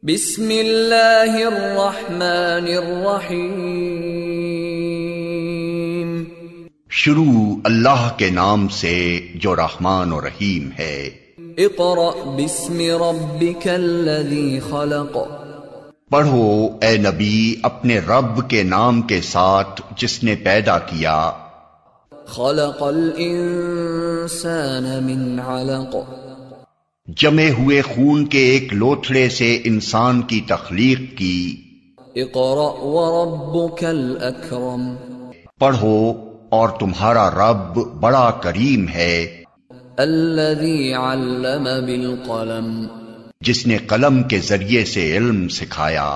बिस्मिल्लाहिर्रहमानिर्रहीम। शुरू अल्लाह के नाम से जो रहमान और रहीम है। इक़रा बिस्मि रब्बिकल्लज़ी खलक़। पढ़ो ए नबी अपने रब के नाम के साथ जिसने पैदा किया। खलक़ल इंसान मिन अलक़। जमे हुए खून के एक लोथड़े से इंसान की तख्लीक की। इक़रा व रब्बुकल अकरम। पढ़ो और तुम्हारा रब बड़ा करीम है। अल्लज़ी अल्लम बिल क़लम। जिसने कलम के जरिए से इल्म सिखाया।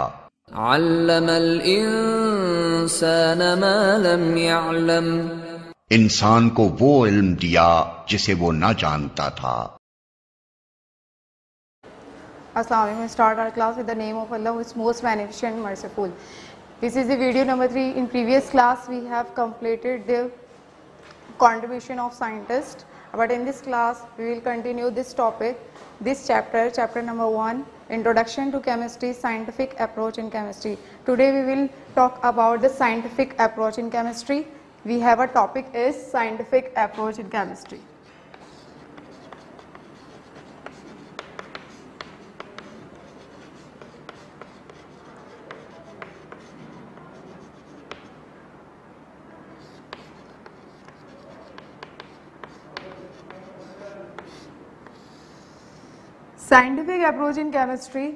अल्लमल इंसान मा लम यअलम। इंसान को वो इल्म दिया जिसे वो न जानता था। Assalamu alaikum. Start our class with the name of Allah, who is most beneficent and merciful. This is the video number 3. In previous class we have completed the contribution of scientists, but in this class we will continue this topic, this chapter number 1, Introduction to Chemistry, Scientific Approach in Chemistry. Today we will talk about the scientific approach in chemistry. We have a topic is scientific approach in chemistry. Scientific approach in chemistry,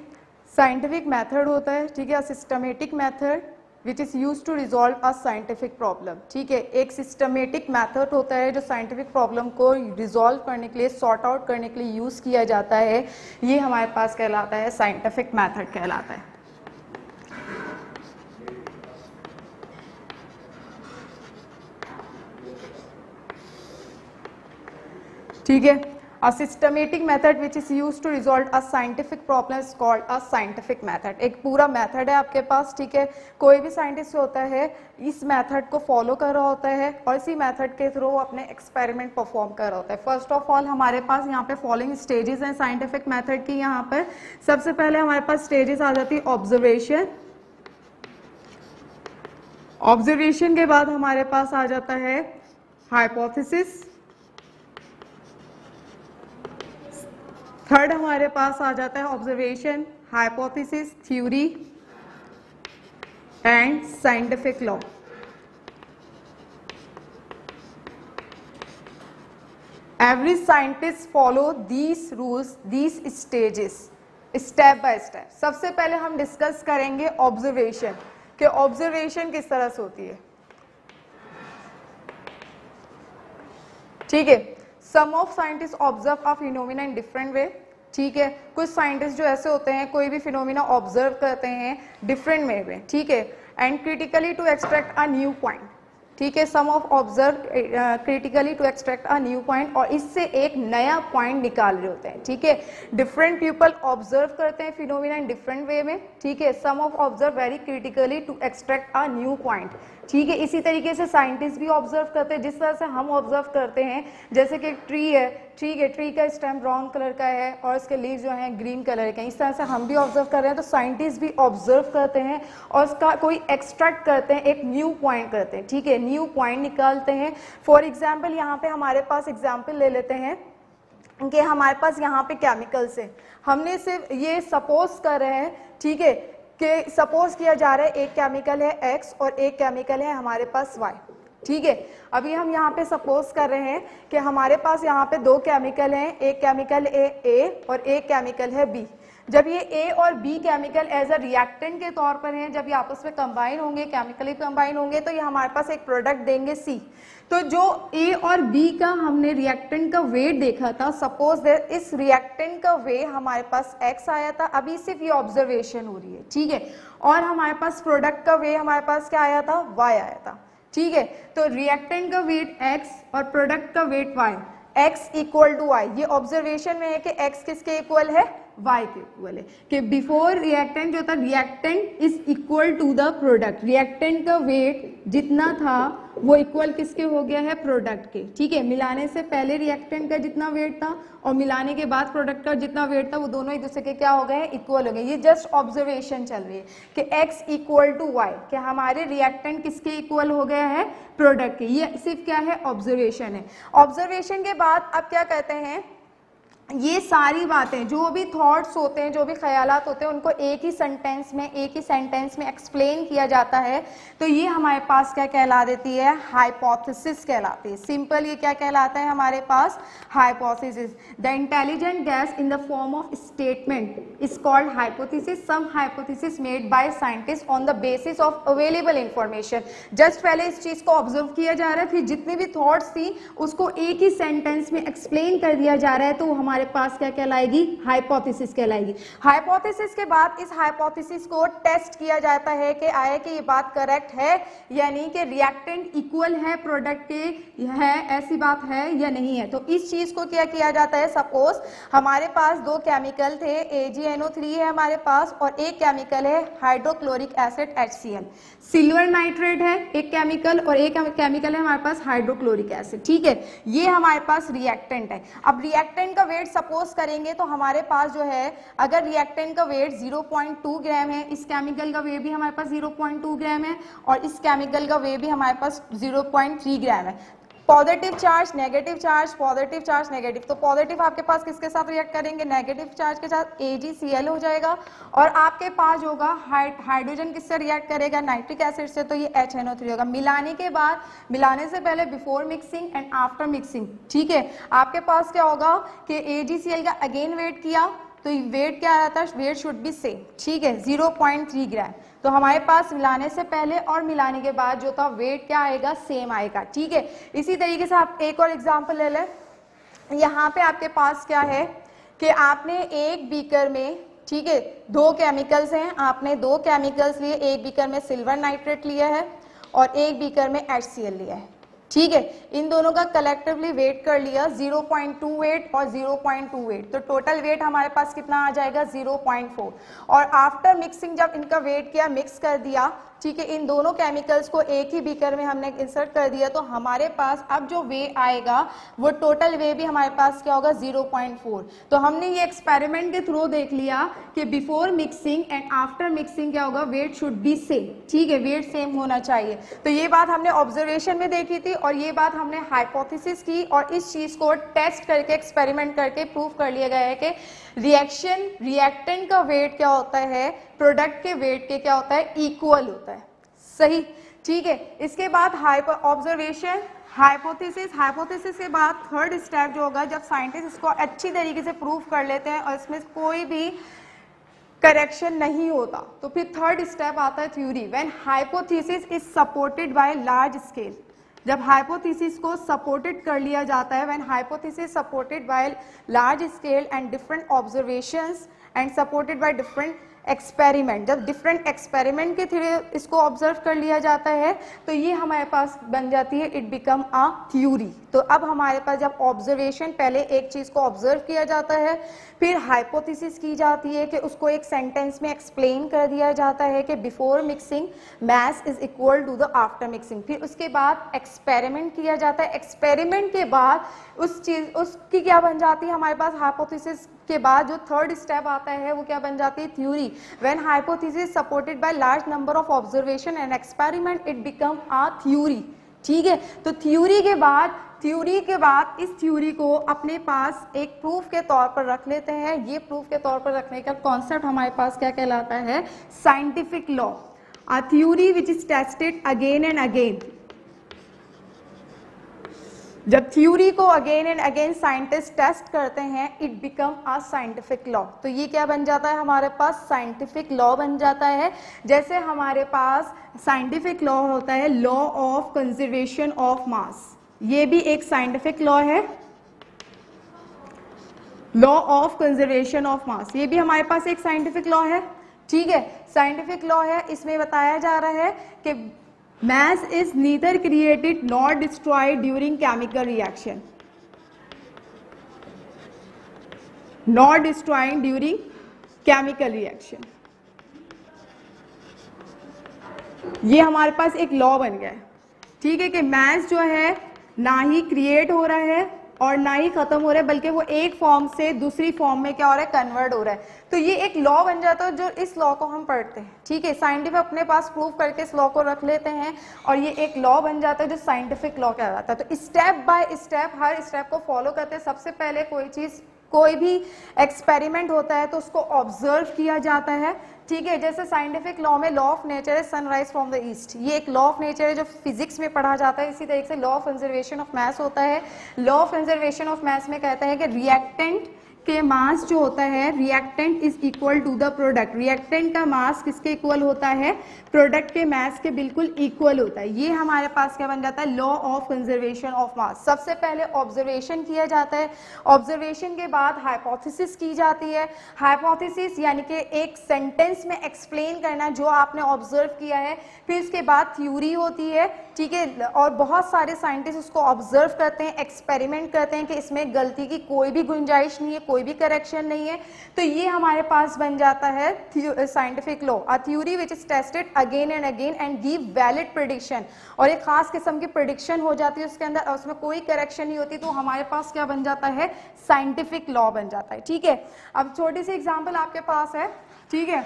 scientific method होता है, ठीक है, systematic method which is use to resolve a scientific problem. ठीक है, एक systematic method होता है जो साइंटिफिक प्रॉब्लम को रिजॉल्व करने के लिए, सॉर्ट आउट करने के लिए यूज़ किया जाता है। ये हमारे पास कहलाता है साइंटिफिक मेथड कहलाता है। ठीक है, A systematic method which is used to resolve a scientific problem is called a scientific method. एक पूरा मेथड है आपके पास, ठीक है, कोई भी साइंटिस्ट होता है इस मेथड को फॉलो कर रहा होता है और इसी मेथड के थ्रू अपने एक्सपेरिमेंट परफॉर्म कर रहा होता है। फर्स्ट ऑफ ऑल हमारे पास यहाँ पे फॉलोइंग स्टेजेस हैं साइंटिफिक मेथड की। यहाँ पर सबसे पहले हमारे पास स्टेजेस आ जाती है ऑब्जर्वेशन। ऑब्जर्वेशन के बाद हमारे पास आ जाता है हाइपोथेसिस। थर्ड हमारे पास आ जाता है observation, hypothesis, theory and scientific law. Every scientist follow these rules, these stages step by step. सबसे पहले हम डिस्कस करेंगे ऑब्जर्वेशन कि ऑब्जर्वेशन किस तरह से होती है। ठीक है, सम of scientist observe a phenomena in different way. ठीक है, कुछ साइंटिस्ट जो ऐसे होते हैं कोई भी फिनोमिना ऑब्जर्व करते हैं डिफरेंट वे में। ठीक है, and critically to extract a new point. ठीक है, सम of observe critically to extract a new point, और इससे एक नया पॉइंट निकाल रहे होते हैं। ठीक है, डिफरेंट पीपल ऑब्जर्व करते हैं फिनोमिना इन डिफरेंट वे में। ठीक है, सम of observe very critically to extract a new point. ठीक है, इसी तरीके से साइंटिस्ट भी ऑब्जर्व करते हैं जिस तरह से हम ऑब्जर्व करते हैं। जैसे कि ट्री है, ठीक है, ट्री का स्टेम ब्राउन कलर का है और इसके लीव जो हैं ग्रीन कलर के हैं। इस तरह से हम भी ऑब्जर्व कर रहे हैं, तो साइंटिस्ट भी ऑब्जर्व करते हैं और उसका कोई एक्सट्रैक्ट करते हैं, एक न्यू पॉइंट करते हैं। ठीक है, न्यू पॉइंट निकालते हैं। फॉर एग्जाम्पल यहाँ पे हमारे पास एग्जाम्पल ले लेते हैं कि हमारे पास यहाँ पे केमिकल्स है। हमने सिर्फ ये सपोज कर रहे हैं, ठीक है, कि सपोज किया जा रहा है एक केमिकल है X और एक केमिकल है हमारे पास Y। ठीक है, अभी हम यहाँ पे सपोज कर रहे हैं कि हमारे पास यहाँ पे दो केमिकल हैं, एक केमिकल है A और एक केमिकल है B। जब ये A और B chemical as a reactant के तौर पर हैं, जब ये आपस में कंबाइन होंगे, केमिकली कंबाइन होंगे, तो ये हमारे पास एक प्रोडक्ट देंगे C। तो जो A और B का हमने रिएक्टेंट का वेट देखा था, सपोज इस रिएक्टेंट का वेट हमारे पास X आया था, अभी सिर्फ ये ऑब्जर्वेशन हो रही है। ठीक है, और हमारे पास प्रोडक्ट का वेट हमारे पास क्या आया था, Y आया था। ठीक है, तो रिएक्टेंट का वेट X और प्रोडक्ट का weight Y, X equal to Y। ये ऑब्जर्वेशन में है कि X किसके इक्वल है, Y के इक्वल है। कि बिफोर रिएक्टेंट जो था, reactant is equal to the product. Reactant का वेट जितना था वो इक्वल किसके हो गया है, प्रोडक्ट के। ठीक है, मिलाने से पहले रिएक्टेंट का जितना वेट था और मिलाने के बाद प्रोडक्ट का जितना वेट था वो दोनों एक दूसरे के क्या हो गए, इक्वल हो गए। ये जस्ट ऑब्जर्वेशन चल रही है कि x इक्वल टू वाई, कि हमारे रिएक्टेंट किसके इक्वल हो गया है, प्रोडक्ट के। ये सिर्फ क्या है, ऑब्जर्वेशन है। ऑब्जर्वेशन के बाद अब क्या कहते हैं, ये सारी बातें जो भी थॉट्स होते हैं, जो भी ख्यालात होते हैं, उनको एक ही सेंटेंस में एक्सप्लेन किया जाता है। तो ये हमारे पास क्या कहला देती है, हाइपोथेसिस कहलाती है। सिंपल ये क्या कहलाता है हमारे पास, hypothesis. The intelligent guess in the form of statement is called hypothesis. Some hypothesis made by scientist on the basis of available information. Just पहले इस चीज को ऑब्जर्व किया जा रहा है, फिर जितनी भी थॉट्स थी उसको एक ही सेंटेंस में एक्सप्लेन कर दिया जा रहा है, तो हमारे पास क्या कहलाएगी, हाइपोथेसिस कहलाएगी। हाइपोथेसिस के बाद इस हाइपोथेसिस को टेस्ट किया जाता है कि आया कि ये बात करेक्ट है, यानी कि रिएक्टेंट इक्वल है प्रोडक्ट के, है ऐसी बात है या नहीं है। तो इस चीज को क्या किया जाता है, सपोज हमारे पास दो केमिकल थे, AgNO3 है हमारे पास और एक केमिकल है hydrochloric acid HCl। Silver nitrate है एक केमिकल और एक केमिकल है हमारे पास हाइड्रोक्लोरिक एसिड। ठीक है, ये हमारे पास रिएक्टेंट है। अब रिएक्टेंट का वेट सपोज करेंगे तो हमारे पास जो है, अगर रिएक्टेंट का वेट 0.2 ग्राम है, इस केमिकल का वेट भी हमारे पास 0.2 ग्राम है और इस केमिकल का वेट भी हमारे पास 0.3 ग्राम है। Positive charge, negative charge, positive charge, negative. तो पॉजिटिव आपके पास किसके साथ रिएक्ट करेंगे, नेगेटिव चार्ज के साथ, AgCl हो जाएगा। और आपके पास होगा हाइड्रोजन किससे रिएक्ट करेगा, नाइट्रिक एसिड से, तो ये HNO3 होगा। मिलाने के बाद, मिलाने से पहले before mixing and after mixing, ठीक है, आपके पास क्या होगा कि AgCl का अगेन वेट किया तो वेट क्या आता है, वेट शुड बी सेम। ठीक है, 0.3 ग्राम। तो हमारे पास मिलाने से पहले और मिलाने के बाद जो था वेट क्या आएगा, सेम आएगा। ठीक है, इसी तरीके से आप एक और एग्जांपल ले लें। यहाँ पे आपके पास क्या है कि आपने एक बीकर में, ठीक है, दो केमिकल्स हैं, आपने दो केमिकल्स लिए, एक बीकर में सिल्वर नाइट्रेट लिया है और एक बीकर में HCl लिया है। ठीक है, इन दोनों का कलेक्टिवली वेट कर लिया 0.28 और 0.28, तो टोटल वेट हमारे पास कितना आ जाएगा, 0.4। और आफ्टर मिक्सिंग जब इनका वेट किया, मिक्स कर दिया, ठीक है, इन दोनों केमिकल्स को एक ही बीकर में हमने इंसर्ट कर दिया, तो हमारे पास अब जो वे आएगा वो टोटल वे भी हमारे पास क्या होगा, 0.4। तो हमने ये एक्सपेरिमेंट के थ्रू देख लिया कि before mixing and after mixing क्या होगा, वेट शुड बी सेम। ठीक है, वेट सेम होना चाहिए। तो ये बात हमने ऑब्जर्वेशन में देखी थी और ये बात हमने हाइपोथेसिस की, और इस चीज को टेस्ट करके, एक्सपेरिमेंट करके प्रूव कर लिया गया है कि रिएक्टेंट का वेट क्या होता है, प्रोडक्ट के वेट के क्या होता है, इक्वल होता है। सही, ठीक है। इसके बाद ऑब्जर्वेशन, हाइपोथेसिस के बाद थर्ड स्टेप जो होगा, जब साइंटिस्ट इसको अच्छी तरीके से प्रूव कर लेते हैं और इसमें कोई भी करेक्शन नहीं होता, तो फिर थर्ड स्टेप आता है theory. When hypothesis is supported by large scale, जब हाइपोथेसिस को सपोर्टेड कर लिया जाता है, when hypothesis supported by large scale and different observations and supported by different experiment, जब डिफरेंट एक्सपेरिमेंट के थ्रू इसको ऑब्जर्व कर लिया जाता है, तो ये हमारे पास बन जाती है, इट बिकम अ थ्योरी। तो अब हमारे पास जब ऑब्जर्वेशन, पहले एक चीज को ऑब्जर्व किया जाता है, फिर हाइपोथेसिस की जाती है कि उसको एक सेंटेंस में एक्सप्लेन कर दिया जाता है कि before mixing mass is equal to the after mixing, फिर उसके बाद एक्सपेरिमेंट किया जाता है, एक्सपेरिमेंट के बाद उसकी क्या बन जाती है हमारे पास, हाइपोथेसिस के बाद जो थर्ड स्टेप आता है वो क्या बन जाती है, theory. When hypothesis supported by large number of observation and experiment, it become a theory. ठीक है, तो थ्योरी के बाद इस थ्योरी को अपने पास एक प्रूफ के तौर पर रख लेते हैं। ये प्रूफ के तौर पर रखने का कॉन्सेप्ट हमारे पास क्या कहलाता है, scientific law. A theory which is tested again and again, जब थ्योरी को again and again scientist test करते हैं, it become a scientific law. तो ये क्या बन जाता है हमारे पास, साइंटिफिक लॉ बन जाता है। जैसे हमारे पास साइंटिफिक लॉ होता है, लॉ ऑफ कंजर्वेशन ऑफ मास, ये भी एक साइंटिफिक लॉ है। लॉ ऑफ कंजर्वेशन ऑफ मास, ये भी हमारे पास एक साइंटिफिक लॉ है। ठीक है, साइंटिफिक लॉ है, इसमें बताया जा रहा है कि mass is neither created nor destroyed during chemical reaction, nor destroying during chemical reaction। ये हमारे पास एक लॉ बन गया है। ठीक है, कि मास जो है ना ही क्रिएट हो रहा है और ना ही खत्म हो रहा है, बल्कि वो एक फॉर्म से दूसरी फॉर्म में क्या हो रहा है, कन्वर्ट हो रहा है। तो ये एक लॉ बन जाता है, जो इस लॉ को हम पढ़ते हैं। ठीक है, साइंटिफिक अपने पास प्रूव करके इस लॉ को रख लेते हैं और ये एक लॉ बन जाता है जो साइंटिफिक लॉ कहलाता है। तो step by step her step को फॉलो करते हैं। सबसे पहले कोई भी एक्सपेरिमेंट होता है तो उसको ऑब्जर्व किया जाता है। ठीक है, जैसे साइंटिफिक लॉ में लॉ ऑफ नेचर है सनराइज फ्रॉम द ईस्ट, ये एक लॉ ऑफ नेचर है जो फिजिक्स में पढ़ा जाता है। इसी तरीके से लॉ ऑफ कंजर्वेशन ऑफ मास होता है। लॉ ऑफ कंजर्वेशन ऑफ मास में कहता है कि रिएक्टेंट के मास जो होता है, reactant is equal to the product. Reactant का मास किसके इक्वल होता है, प्रोडक्ट के मास के बिल्कुल इक्वल होता है। ये हमारे पास क्या बन जाता है, लॉ ऑफ कंजर्वेशन ऑफ मास। सबसे पहले ऑब्जर्वेशन किया जाता है, ऑब्जर्वेशन के बाद हाइपोथेसिस की जाती है। हाइपोथेसिस यानी कि एक सेंटेंस में एक्सप्लेन करना जो आपने ऑब्जर्व किया है। फिर उसके बाद थ्योरी होती है। ठीक है, और बहुत सारे साइंटिस्ट उसको ऑब्जर्व करते हैं, एक्सपेरिमेंट करते हैं कि इसमें गलती की कोई भी गुंजाइश नहीं है, कोई भी करेक्शन नहीं है। तो ये हमारे पास बन जाता है scientific law, a theory which is tested again and again and give valid prediction. और एक खास किस्म की प्रेडिक्शन हो जाती है उसके अंदर, और उसमें कोई करेक्शन नहीं होती, तो हमारे पास क्या बन जाता है, साइंटिफिक लॉ बन जाता है। ठीक है, अब छोटी सी एग्जाम्पल आपके पास है। ठीक है,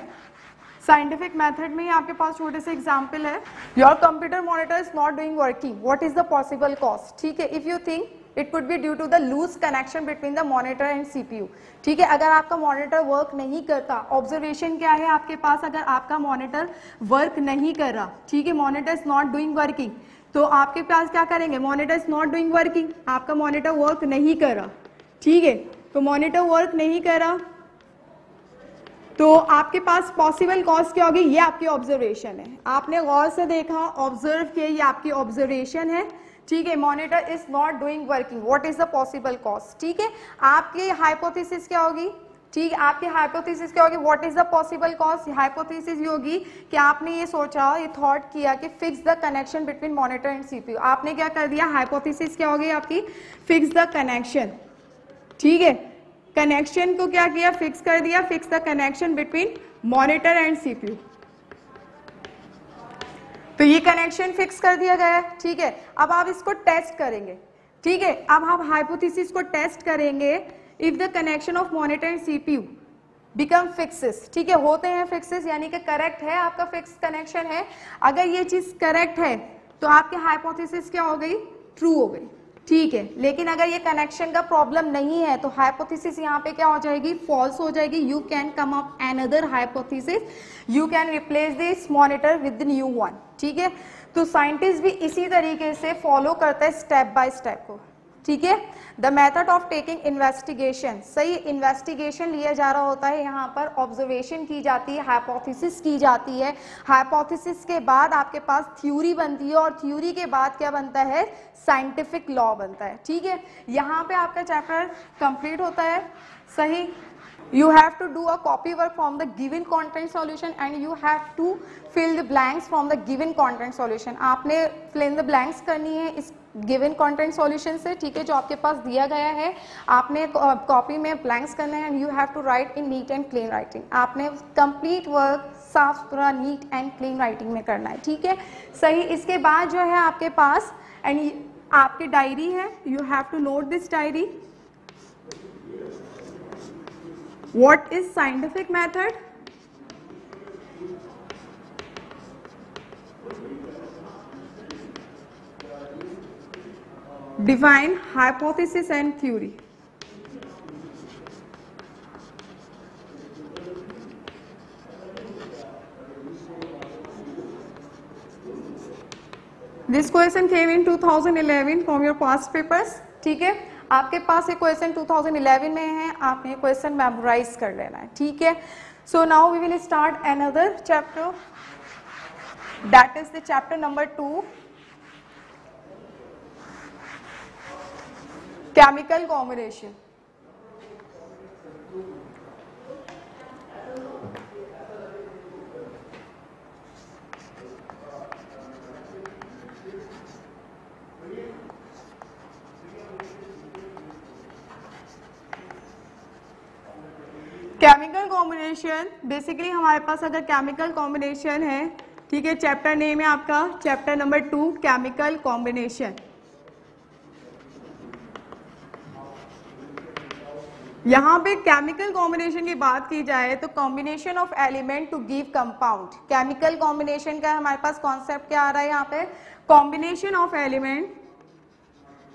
साइंटिफिक मेथड में ही आपके पास छोटे से एग्जाम्पल है। Your computer monitor is not doing working, what is the possible cause. ठीक है, if you think it could be due to the loose connection between the monitor and CPU. ठीक है, अगर आपका मॉनिटर वर्क नहीं करता, observation क्या है आपके पास, अगर आपका मॉनिटर वर्क नहीं कर रहा, ठीक है, monitor is not doing working, तो आपके पास क्या करेंगे, monitor is not doing working, आपका मॉनिटर वर्क नहीं कर रहा। ठीक है, तो मॉनिटर वर्क नहीं कर रहा तो आपके पास पॉसिबल कॉज क्या होगी, ये आपकी ऑब्जर्वेशन है। आपने गौर से देखा, ऑब्जर्व किया, ये आपकी ऑब्जर्वेशन है। ठीक है, monitor is not doing working, what is the possible cause. ठीक है, आपकी हाइपोथेसिस क्या होगी, ठीक है, आपकी हाइपोथेसिस क्या होगी, what is the possible cause. Hypothesis ये होगी कि आपने ये सोचा, ये थॉट किया कि fix the connection between monitor and CPU. आपने क्या कर दिया, हाइपोथेसिस क्या होगी आपकी, फिक्स द कनेक्शन। ठीक है, कनेक्शन को क्या किया, फिक्स कर दिया, fix the connection between monitor and CPU. तो ये कनेक्शन फिक्स कर दिया गया है। ठीक है, अब आप इसको टेस्ट करेंगे। ठीक है, अब आप हाइपोथेसिस को टेस्ट करेंगे। If the connection of monitor and CPU become fixes, ठीक है, होते हैं फिक्सेस, यानी कि करेक्ट है, आपका फिक्स कनेक्शन है। अगर ये चीज करेक्ट है तो आपकी हाइपोथेसिस क्या हो गई, ट्रू हो गई। ठीक है, लेकिन अगर ये कनेक्शन का प्रॉब्लम नहीं है तो हाइपोथेसिस यहाँ पे क्या हो जाएगी, फॉल्स हो जाएगी। You can come up another hypothesis, you can replace this monitor with the new one. ठीक है, तो साइंटिस्ट भी इसी तरीके से फॉलो करता है स्टेप बाय स्टेप को। ठीक है, the method of taking investigation, सही इन्वेस्टिगेशन लिया जा रहा होता है, यहाँ पर ऑब्जर्वेशन की जाती है, हाइपोथेसिस की जाती है। हाइपोथेसिस के बाद आपके पास थ्योरी बनती है और थ्योरी के बाद क्या बनता है, साइंटिफिक लॉ बनता है। ठीक है, यहाँ पे आपका चैप्टर कंप्लीट होता है। सही, you have to do a copy work from the given content solution and you have to fill the blanks from the given content solution। आपने fill in the blanks करनी है इस given content solution से। ठीक है, जो आपके पास दिया गया है, आपने कॉपी में blanks करने हैं and you have to write in neat and clean writing। आपने complete work साफ सुथरा नीट एंड क्लीन राइटिंग में करना है। ठीक है, सही। इसके बाद जो है आपके पास एंड आपकी डायरी है, you have to note this diary. What is scientific method? Define hypothesis and theory. This question came in 2011 from your past papers. ठीक है, आपके पास ये क्वेश्चन 2011 में है, आपने क्वेश्चन मेमोराइज कर लेना है। ठीक है, so now we will start another chapter, that is the chapter number 2, chemical combination. Chemical combination basically हमारे पास अगर केमिकल कॉम्बिनेशन है ठीक है, चैप्टर नेम है आपका चैप्टर नंबर 2 केमिकल कॉम्बिनेशन। यहाँ पे केमिकल कॉम्बिनेशन की बात की जाए तो combination of element to give compound. Chemical combination का हमारे पास कॉन्सेप्ट क्या आ रहा है यहाँ पे, combination of element,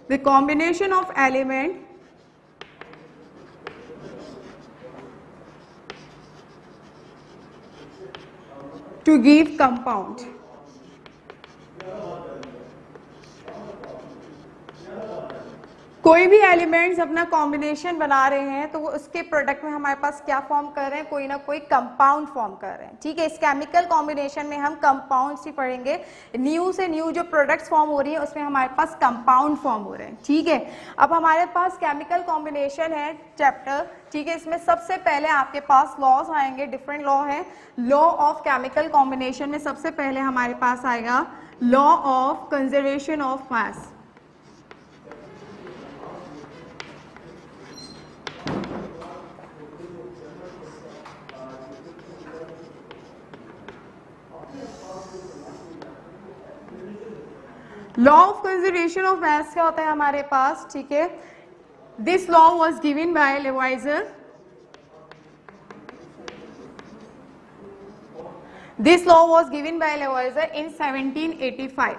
the combination of element to give compound. कोई भी एलिमेंट्स अपना कॉम्बिनेशन बना रहे हैं तो वो उसके प्रोडक्ट में हमारे पास क्या फॉर्म कर रहे हैं, कोई ना कोई कंपाउंड फॉर्म कर रहे हैं। ठीक है, इस केमिकल कॉम्बिनेशन में हम कंपाउंड्स ही पढ़ेंगे। न्यू से न्यू जो प्रोडक्ट्स फॉर्म हो रही है उसमें हमारे पास कंपाउंड फॉर्म हो रहे हैं। ठीक है, अब हमारे पास केमिकल कॉम्बिनेशन है चैप्टर। ठीक है, इसमें सबसे पहले आपके पास लॉज आएंगे, डिफरेंट लॉ है। लॉ ऑफ केमिकल कॉम्बिनेशन में सबसे पहले हमारे पास आएगा law of conservation of mass. Law of conservation of mass क्या होता है हमारे पास, ठीक है, this law was given by Lavoisier. This law was given by Lavoisier in 1785।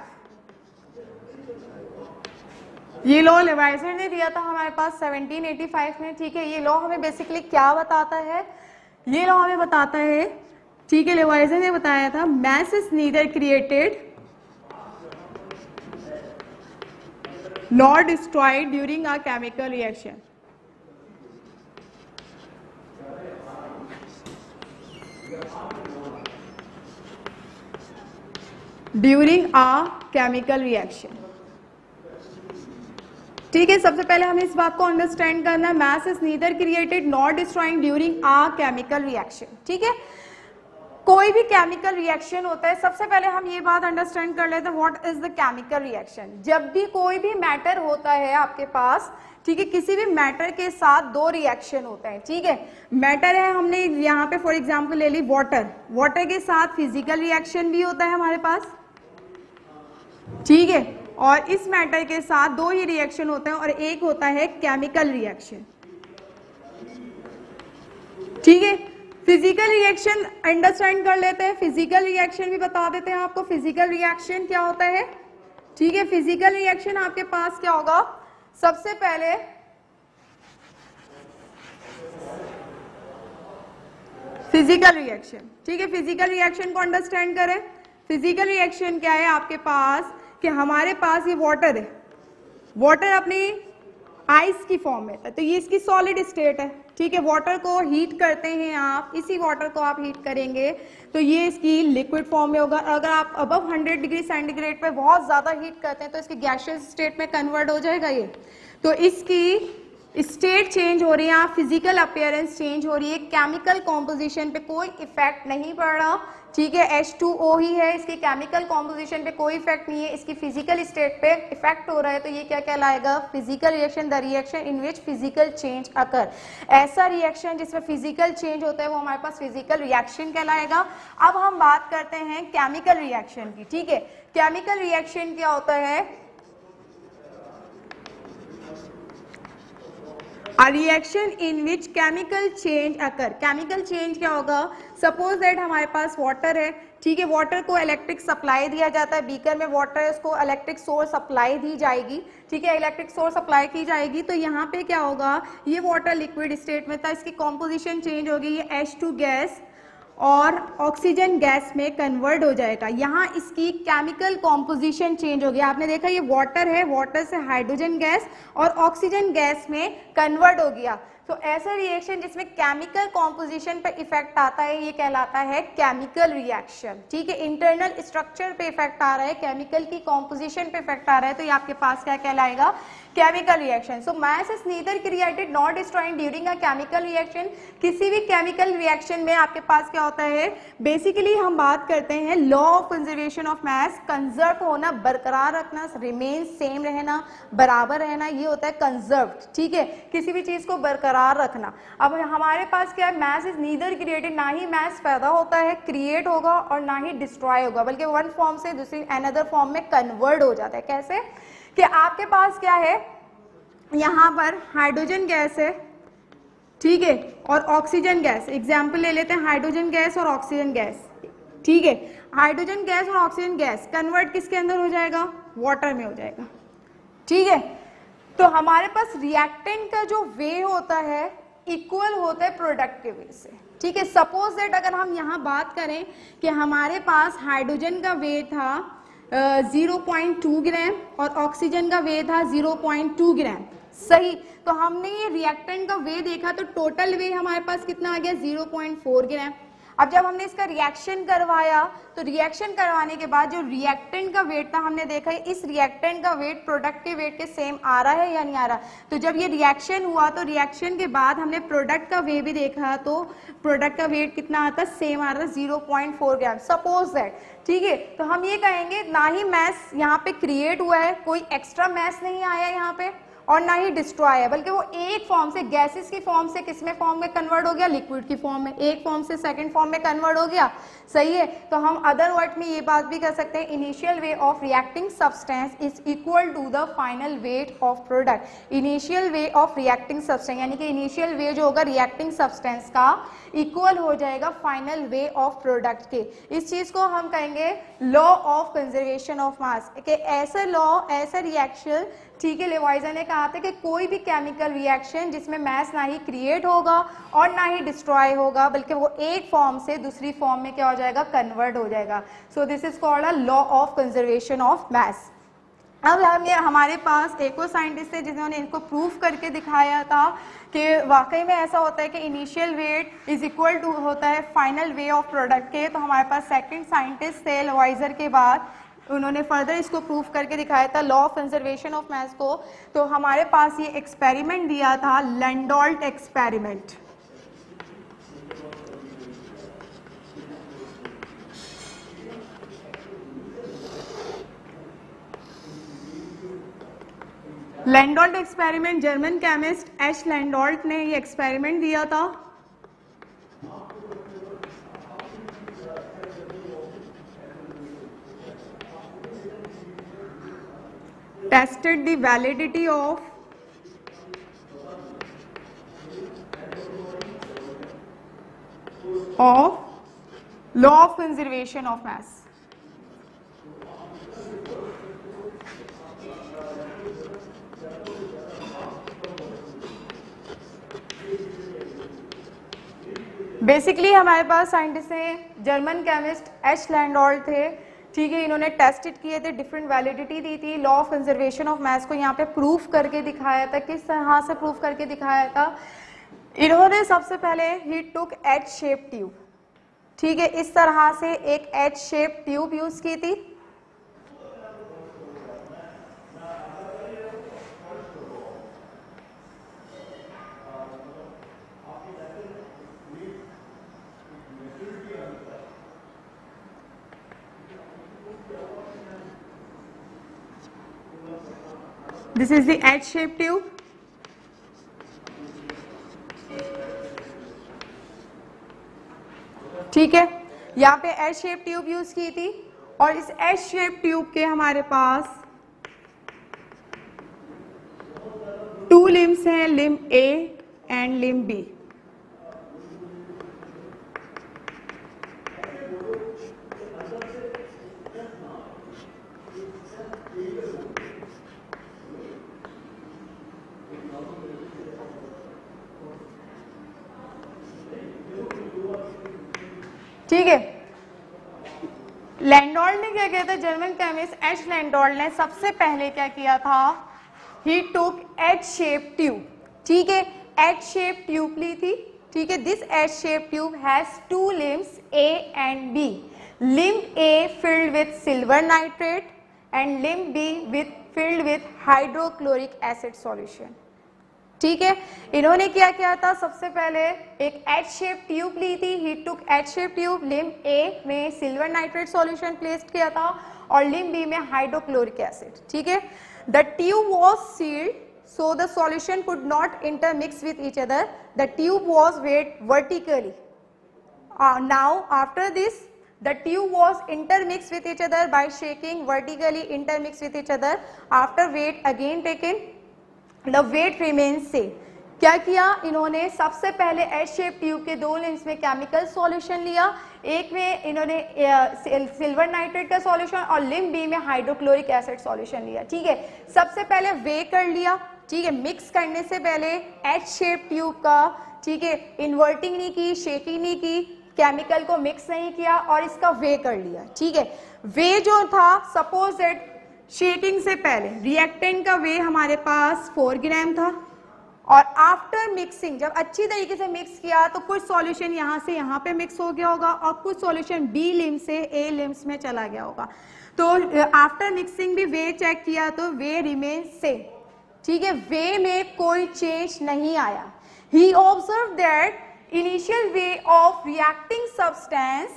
ये लॉ लेवाइजर ने दिया था हमारे पास 1785 में। ठीक है, ये लॉ हमें बेसिकली क्या बताता है, ये लॉ हमें बताता है, ठीक है, लेवाइजर ने बताया था mass is neither created nor destroyed during a chemical reaction. During a chemical reaction. ठीक है, सबसे पहले हमें इस बात को अंडरस्टैंड करना है, mass is neither created nor destroying during a chemical reaction. ठीक है, कोई भी केमिकल रिएक्शन होता है, सबसे पहले हम ये बात अंडरस्टैंड कर लेते हैं what is the chemical reaction. जब भी कोई भी मैटर होता है आपके पास, ठीक है, किसी भी मैटर के साथ दो रिएक्शन होते हैं। ठीक है, मैटर है, हमने यहाँ पे फॉर एग्जांपल ले ली वाटर, वाटर के साथ फिजिकल रिएक्शन भी होता है हमारे पास। ठीक है, और इस मैटर के साथ दो ही रिएक्शन होते हैं और एक होता है केमिकल रिएक्शन। ठीक है, फिजिकल रिएक्शन अंडरस्टैंड कर लेते हैं, फिजिकल रिएक्शन भी बता देते हैं आपको फिजिकल रिएक्शन क्या होता है। ठीक है, फिजिकल रिएक्शन आपके पास क्या होगा, सबसे पहले फिजिकल रिएक्शन। ठीक है, फिजिकल रिएक्शन को अंडरस्टैंड करें। फिजिकल रिएक्शन क्या है आपके पास कि हमारे पास ये वाटर है, वाटर अपनी आइस की फॉर्म में है, तो ये इसकी सॉलिड स्टेट है। ठीक है, वाटर को हीट करते हैं आप, इसी वाटर को आप हीट करेंगे तो ये इसकी लिक्विड फॉर्म में होगा। अगर आप अबव 100 डिग्री सेंटीग्रेड पे बहुत ज्यादा हीट करते हैं तो इसकी गैसियस स्टेट में कन्वर्ट हो जाएगा ये, तो इसकी स्टेट चेंज हो रही है, आप फिजिकल अपीयरेंस चेंज हो रही है, केमिकल कॉम्पोजिशन पे कोई इफेक्ट नहीं पड़ रहा। ठीक है, H2O ही है, इसकी केमिकल कॉम्पोजिशन पे कोई इफेक्ट नहीं है, इसकी फिजिकल स्टेट पे इफेक्ट हो रहा है, तो ये क्या कहलाएगा, physical reaction, the reaction in which physical change occur. ऐसा रिएक्शन जिसमें फिजिकल चेंज होता है वो हमारे पास फिजिकल रिएक्शन कहलाएगा। अब हम बात करते हैं केमिकल रिएक्शन की। ठीक है, केमिकल रिएक्शन क्या होता है, A reaction in which chemical change occur। Chemical change क्या होगा, सपोज दैट हमारे पास वाटर है। ठीक है, वाटर को इलेक्ट्रिक सप्लाई दिया जाता है, बीकर में वाटर है, उसको इलेक्ट्रिक सोर्स सप्लाई दी जाएगी। ठीक है, इलेक्ट्रिक सोर्स सप्लाई की जाएगी तो यहाँ पे क्या होगा, ये वाटर लिक्विड स्टेट में था, इसकी कॉम्पोजिशन चेंज होगी, ये H2 गैस और ऑक्सीजन गैस में कन्वर्ट हो जाएगा। यहाँ इसकी केमिकल कॉम्पोजिशन चेंज हो गया, आपने देखा ये वाटर है, वाटर से हाइड्रोजन गैस और ऑक्सीजन गैस में कन्वर्ट हो गया। तो ऐसा रिएक्शन जिसमें केमिकल कॉम्पोजिशन पे इफेक्ट आता है ये कहलाता है केमिकल रिएक्शन। ठीक है, इंटरनल स्ट्रक्चर पे इफेक्ट आ रहा है, केमिकल की कॉम्पोजिशन पे इफेक्ट आ रहा है, तो ये आपके पास क्या कहलाएगा, chemical reaction. So mass is neither created not destroying during a chemical reaction. किसी भी केमिकल रिएक्शन में आपके पास क्या होता है, बेसिकली हम बात करते हैं law of conservation of mass, conserve होना, बरकरार रखना, रिमेन सेम रहना, बराबर रहना, ये होता है कंजर्व्ड। ठीक है, किसी भी चीज को बरकरार रखना। अब हमारे पास क्या है, मास इज नीदर क्रिएटेड, ना ही मास पैदा होता है, क्रिएट होगा, और ना ही डिस्ट्रॉय होगा, बल्कि वन फॉर्म से दूसरी अनदर फॉर्म में कन्वर्ट हो जाता है। कैसे कि आपके पास क्या है, यहां पर हाइड्रोजन गैस है, ठीक है, और ऑक्सीजन गैस। एग्जाम्पल ले लेते हैं हाइड्रोजन गैस और ऑक्सीजन गैस। ठीक है, हाइड्रोजन गैस और ऑक्सीजन गैस कन्वर्ट किसके अंदर हो जाएगा, वाटर में हो जाएगा। ठीक है, तो हमारे पास रिएक्टेंट का जो वे होता है इक्वल होता है प्रोडक्ट के वे से। ठीक है, सपोज दैट अगर हम यहाँ बात करें कि हमारे पास हाइड्रोजन का वे था 0.2 ग्राम और ऑक्सीजन का वे था 0.2 ग्राम, सही। तो हमने ये रिएक्टेंट का वे देखा तो टोटल वे हमारे पास कितना आ गया, 0.4 ग्राम। अब जब हमने इसका रिएक्शन करवाया तो रिएक्शन करवाने के बाद जो रिएक्टेंट का वेट था हमने देखा इस रिएक्टेंट का वेट प्रोडक्ट के वेट के सेम आ रहा है या नहीं आ रहा। तो जब ये रिएक्शन हुआ तो रिएक्शन के बाद हमने प्रोडक्ट का वेट भी देखा तो प्रोडक्ट का वेट कितना आता, सेम आ रहा, 0.4 ग्राम। सपोज दैट, ठीक है, तो हम ये कहेंगे ना ही मैस यहाँ पे क्रिएट हुआ है, कोई एक्स्ट्रा मैस नहीं आया यहाँ पे, और ना ही डिस्ट्रॉय है, बल्कि वो एक फॉर्म से, गैसेस की फॉर्म से किस में फॉर्म में कन्वर्ट हो गया, लिक्विड की फॉर्म में, एक फॉर्म से सेकंड फॉर्म में कन्वर्ट हो गया, सही है। तो हम अदर वर्ड में ये बात भी कर सकते हैं, initial way of reacting substance is equal to the final weight of product. Initial way of reacting substance यानी कि इनिशियल वे जो होगा रिएक्टिंग सब्सटेंस का इक्वल हो जाएगा फाइनल वे ऑफ प्रोडक्ट के। इस चीज को हम कहेंगे लॉ ऑफ कंजर्वेशन ऑफ मास, कि ऐसा लॉ, ऐसा रिएक्शन, ठीक है, लेवाइजर ने कहा था कि कोई भी केमिकल रिएक्शन जिसमें मास ना ही क्रिएट होगा और ना ही डिस्ट्रॉय होगा, बल्कि वो एक फॉर्म से दूसरी फॉर्म में क्या हो जाएगा, कन्वर्ट हो जाएगा। So this is called a law of conservation of मास। अब हम ये हमारे पास एक और साइंटिस्ट थे जिन्होंने इनको प्रूफ करके दिखाया था कि वाकई में ऐसा होता है कि initial weight is equal to होता है फाइनल वे ऑफ प्रोडक्ट के। तो हमारे पास सेकंड साइंटिस्ट थे लेवाइजर के बाद, उन्होंने फर्दर इसको प्रूफ करके दिखाया था law of conservation of mass को। तो हमारे पास ये एक्सपेरिमेंट दिया था, Landolt experiment. Landolt experiment, German chemist H Landolt ने ये एक्सपेरिमेंट दिया था। Tested the validity of law of conservation of mass। Basically हमारे पास साइंटिस्ट हैं, जर्मन केमिस्ट एच लैंडोल्ट थे, ठीक है, इन्होंने टेस्टेड किए थे, डिफरेंट वैलिडिटी दी थी, law of conservation of mass को यहाँ पे प्रूफ करके दिखाया था। किस तरह से प्रूफ करके दिखाया था, इन्होंने सबसे पहले ही टुक एच शेप ट्यूब, ठीक है, इस तरह से एक एच शेप ट्यूब यूज की थी। This is the H-shaped tube। ठीक है, यहाँ पे H-shaped ट्यूब यूज की थी और इस H-shaped ट्यूब के हमारे पास 2 लिम्स हैं, limb A and limb B। ठीक है, लैंडोल्ट ने क्या किया था, जर्मन केमिस्ट एच लैंडोल्ट ने सबसे पहले क्या किया था, ही टुक एच शेप ट्यूब, ठीक है, एच शेप ट्यूब ली थी, ठीक है। This H shape tube has 2 limbs A and B। Limb A filled with silver nitrate and limb B with filled with hydrochloric acid solution. ठीक है, इन्होंने क्या किया था, सबसे पहले एक एच शेप ट्यूब ली थी, he took H shape tube, limb A में सिल्वर नाइट्रेट सॉल्यूशन प्लेस्ड किया था और लिम्ब बी में हाइड्रोक्लोरिक एसिड। ठीक है, the tube was sealed so the solution could not intermix with each other, the tube was weighed vertically. Now after this the tube was intermixed with each other by shaking, vertically intermixed with each other. After weight again taken, the weight remains same. क्या किया इन्होंने, सबसे पहले H shape tube के दो limbs में chemical solution लिया, एक में इन्होंने सिल्वर नाइट्रेट का सॉल्यूशन और लिम्ब बी में हाइड्रोक्लोरिक एसिड सॉल्यूशन लिया। ठीक है, सबसे पहले वे कर लिया। ठीक है, मिक्स करने से पहले एच शेप ट्यूब का, ठीक है, इन्वर्टिंग नहीं की, शेकिंग नहीं की, केमिकल को मिक्स नहीं किया और इसका वे कर लिया। ठीक है, वे जो था, सपोज दैट शेकिंग से पहले रिएक्टेंट का वे हमारे पास 4 ग्राम था और आफ्टर मिक्सिंग जब अच्छी तरीके से मिक्स किया तो कुछ सॉल्यूशन यहाँ से यहाँ पे मिक्स हो गया होगा और कुछ सॉल्यूशन बी लिम्ब से ए लिम्स में चला गया होगा। तो आफ्टर मिक्सिंग भी वे चेक किया तो वे रिमेन सेम। ठीक है, वे में कोई चेंज नहीं आया। He observe that initial way of reacting substance,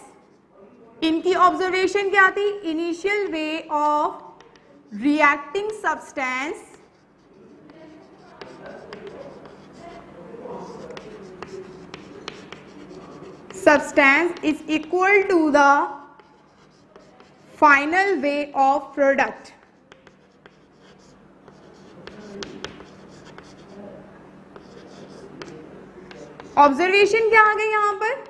इनकी ऑब्जर्वेशन क्या थी, initial way of reacting substance is equal to the final way of product. Observation क्या आ गई यहाँ पर,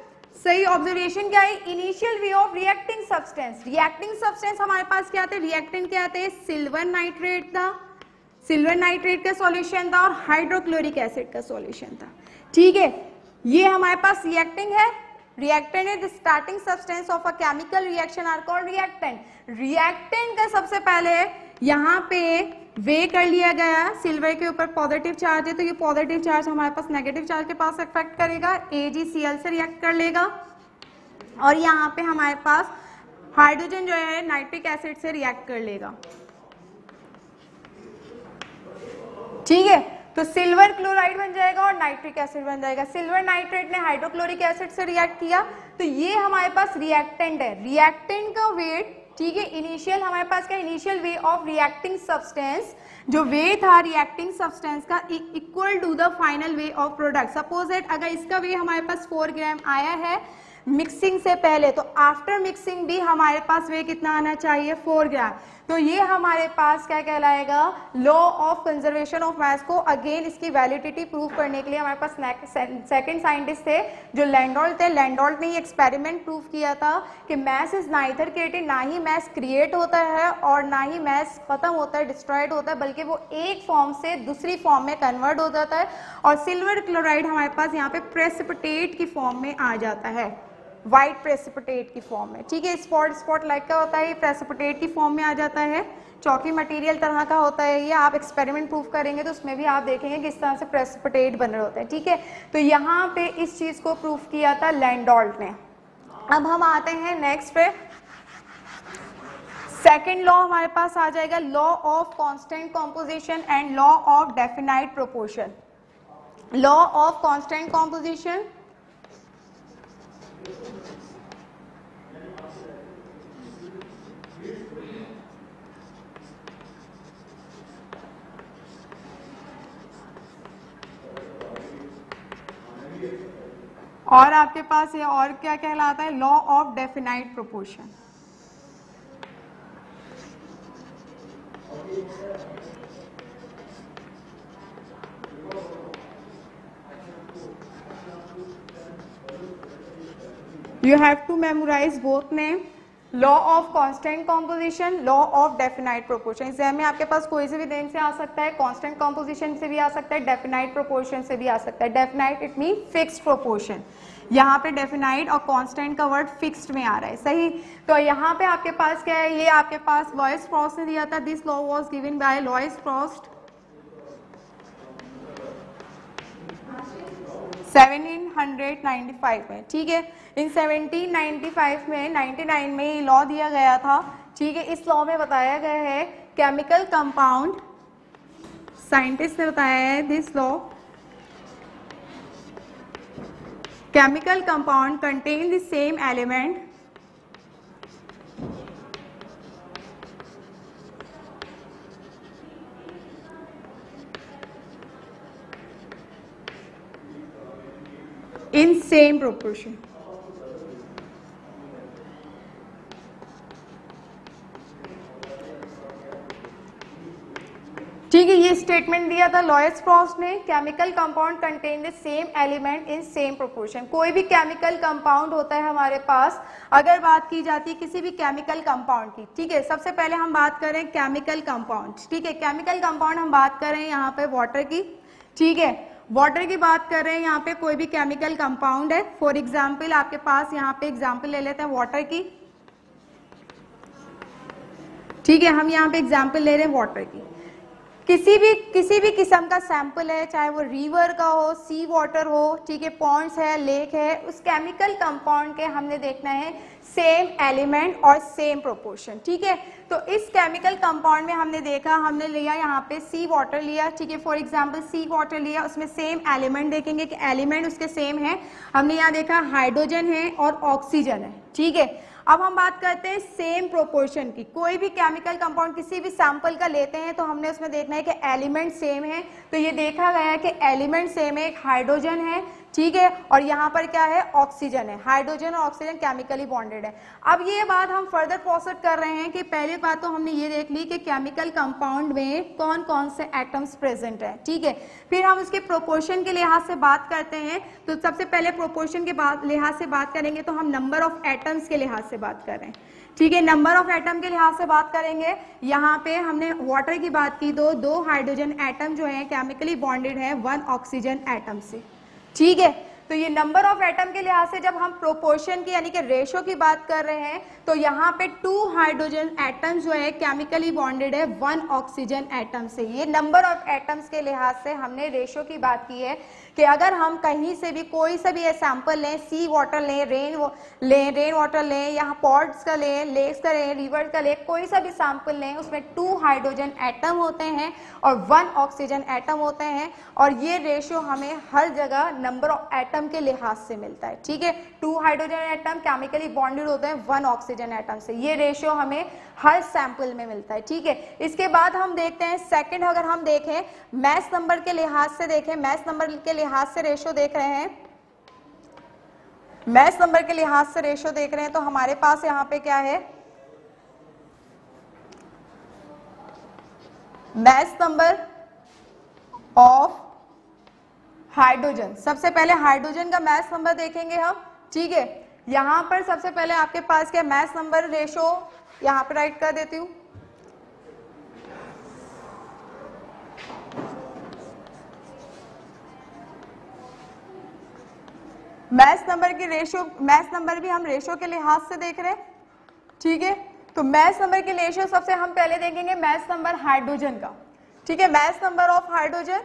सही ऑब्जर्वेशन क्या है, initial way of reacting substance. Reacting substance हमारे पास क्या थे, रिएक्टेंट क्या थे, सिल्वर नाइट्रेट था, सिल्वर नाइट्रेट का सॉल्यूशन था और हाइड्रोक्लोरिक एसिड का सॉल्यूशन था। ठीक है, ये हमारे पास रिएक्टिंग है, reactant is starting substance of a chemical reaction are called reactant. Reactant का सबसे पहले यहाँ पे वे कर लिया गया, सिल्वर के ऊपर पॉजिटिव चार्ज है तो ये पॉजिटिव चार्ज हमारे पास नेगेटिव चार्ज के पास इफेक्ट करेगा, AgCl से रिएक्ट कर लेगा और यहाँ पे हमारे पास हाइड्रोजन जो है नाइट्रिक एसिड से रिएक्ट कर लेगा। ठीक है, तो सिल्वर क्लोराइड बन जाएगा और नाइट्रिक एसिड बन जाएगा। सिल्वर नाइट्रेट ने हाइड्रोक्लोरिक एसिड से रिएक्ट किया तो ये हमारे पास रिएक्टेंट है। रिएक्टेंट का वेट, ठीक है, इनिशियल हमारे पास क्या, initial way of reacting substance, जो वे था रिएक्टिंग सब्सटेंस का equal to the final way of product. Suppose that अगर इसका वे हमारे पास 4 ग्राम आया है मिक्सिंग से पहले, तो आफ्टर मिक्सिंग भी हमारे पास वे कितना आना चाहिए, 4 ग्राम। तो ये हमारे पास क्या कहलाएगा, law of conservation of mass को अगेन इसकी वैलिडिटी प्रूव करने के लिए हमारे पास सेकंड साइंटिस्ट थे जो लैंडोल्ट थे। लैंडोल्ट ने ये एक्सपेरिमेंट प्रूव किया था कि मैस इज नाइदर क्रिएटेड, ना ही मैस क्रिएट होता है और ना ही मैस खत्म होता है, डिस्ट्रॉयड होता है, बल्कि वो एक फॉर्म से दूसरी फॉर्म में कन्वर्ट हो जाता है। और सिल्वर क्लोराइड हमारे पास यहाँ पे प्रेसिपिटेट की फॉर्म में आ जाता है, व्हाइट प्रेसिपिटेट की फॉर्म में। ठीक है, स्पॉट स्पॉट लाइक का होता है, ये प्रेसिपिटेट की फॉर्म में आ जाता है, चौकी मटेरियल तरह का होता है ये। आप एक्सपेरिमेंट प्रूव करेंगे तो उसमें भी आप देखेंगे किस तरह से प्रेसिपिटेट बन रहे होते हैं। ठीक है, तो यहाँ पे इस चीज को प्रूव किया था लैंडोल्ट ने। अब हम आते हैं नेक्स्ट पे, सेकेंड लॉ हमारे पास आ जाएगा, law of constant composition and law of definite proportion. Law of constant composition, और आपके पास ये और क्या कहलाता है, law of definite proportion. You have to memorize both name, law of constant composition, law of definite proportion. Exam में आपके पास कोई से भी नेम से आ सकता है, कांस्टेंट कॉम्पोजिशन से भी आ सकता है, डेफिनाइट प्रोपोर्शन से भी आ सकता है। Definite it mean fixed proportion, यहाँ पे डेफिनाइट और कांस्टेंट का वर्ड फिक्स्ड में आ रहा है, सही। तो यहाँ पे आपके पास क्या है, ये आपके पास लॉइस फ्रॉस्ट ने दिया था, this law was given bye लॉइस Frost 1795 में। ठीक है, इन 1795 में 99 में ये लॉ दिया गया था। ठीक है, इस लॉ में बताया गया है केमिकल कंपाउंड, साइंटिस्ट ने बताया है this law, chemical compound contain the same element in same proportion. ठीक है, ये स्टेटमेंट दिया था लॉयस फ्रॉस्ट ने, chemical compound contain the same element in same proportion. कोई भी केमिकल कंपाउंड होता है हमारे पास, अगर बात की जाती है किसी भी केमिकल कंपाउंड की, ठीक है, सबसे पहले हम बात करें केमिकल कंपाउंड, ठीक है, केमिकल कंपाउंड हम बात करें यहाँ पे वाटर की, ठीक है, वाटर की बात कर रहे हैं, यहाँ पे कोई भी केमिकल कंपाउंड है, फॉर एग्जाम्पल आपके पास यहाँ पे एग्जाम्पल ले लेते हैं वाटर की, ठीक है, हम यहाँ पे एग्जाम्पल ले रहे हैं वाटर की, किसी भी किस्म का सैंपल है, चाहे वो रिवर का हो, सी वाटर हो, ठीक है, पॉन्ड्स है, लेक है, उस केमिकल कंपाउंड के हमने देखना है सेम एलिमेंट और सेम प्रोपोर्शन, ठीक है। तो इस केमिकल कंपाउंड में हमने देखा, हमने लिया यहाँ पे सी वाटर लिया, ठीक है, फॉर एग्जांपल सी वाटर लिया, उसमें सेम एलिमेंट देखेंगे कि एलिमेंट उसके सेम है, हमने यहाँ देखा हाइड्रोजन है और ऑक्सीजन है, ठीक है। अब हम बात करते हैं सेम प्रोपोर्शन की, कोई भी केमिकल कंपाउंड किसी भी सैंपल का लेते हैं तो हमने उसमें देखना है कि एलिमेंट सेम है, तो ये देखा गया है कि एलिमेंट सेम है, एक हाइड्रोजन है, ठीक है, और यहाँ पर क्या है, ऑक्सीजन है, हाइड्रोजन और ऑक्सीजन केमिकली बॉन्डेड है। अब ये बात हम फर्दर प्रोसेस कर रहे हैं कि पहली बात तो हमने ये देख ली कि केमिकल कंपाउंड में कौन कौन से एटम्स प्रेजेंट है, ठीक है, फिर हम उसके प्रोपोर्शन के लिहाज से बात करते हैं, तो सबसे पहले प्रोपोर्शन के लिहाज से बात करेंगे तो हम नंबर ऑफ एटम्स के लिहाज से बात कर रहे हैं, ठीक है, नंबर ऑफ एटम के लिहाज से बात करेंगे, यहाँ पे हमने वाटर की बात की तो 2 हाइड्रोजन एटम जो है केमिकली बॉन्डेड है 1 ऑक्सीजन एटम से, ठीक है। तो ये नंबर ऑफ एटम के लिहाज से जब हम प्रोपोर्शन की यानी कि रेशो की बात कर रहे हैं तो यहाँ पे 2 हाइड्रोजन एटम जो है केमिकली बॉन्डेड है 1 ऑक्सीजन एटम से। ये नंबर ऑफ एटम्स के लिहाज से हमने रेशो की बात की है कि अगर हम कहीं से भी कोई सा भी सैंपल लें, सी वाटर लें, रेन वाटर लें, यहाँ पॉट्स का लें, लेक्स का लें, रिवर का लें, कोई सा भी सैंपल लें, उसमें 2 हाइड्रोजन एटम होते हैं और 1 ऑक्सीजन एटम होते हैं, और ये रेशो हमें हर जगह नंबर ऑफ एटम के लिहाज से मिलता है, ठीक है। 2 हाइड्रोजन एटम केमिकली बॉन्डेड होते हैं 1 ऑक्सीजन एटम से, ये रेशियो हमें हर सैंपल में मिलता है, ठीक है। इसके बाद हम देखते हैं सेकंड, अगर हम देखें मैस नंबर के लिहाज से देखें, मैस नंबर के लिहाज से रेशियो देख रहे हैं, मैस नंबर के लिहाज से रेशियो देख रहे हैं तो हमारे पास यहाँ पे क्या है, मैस नंबर ऑफ हाइड्रोजन। सबसे पहले हाइड्रोजन का मैस नंबर देखेंगे हम, ठीक है। यहां पर सबसे पहले आपके पास क्या मैस नंबर रेशो, यहां पर राइट कर देती हूं, मैस नंबर की रेशो, मैस नंबर भी हम रेशो के लिहाज से देख रहे हैं, ठीक है। तो मैस नंबर की रेशो सबसे हम पहले देखेंगे मैस नंबर हाइड्रोजन का, ठीक है, mass number of hydrogen,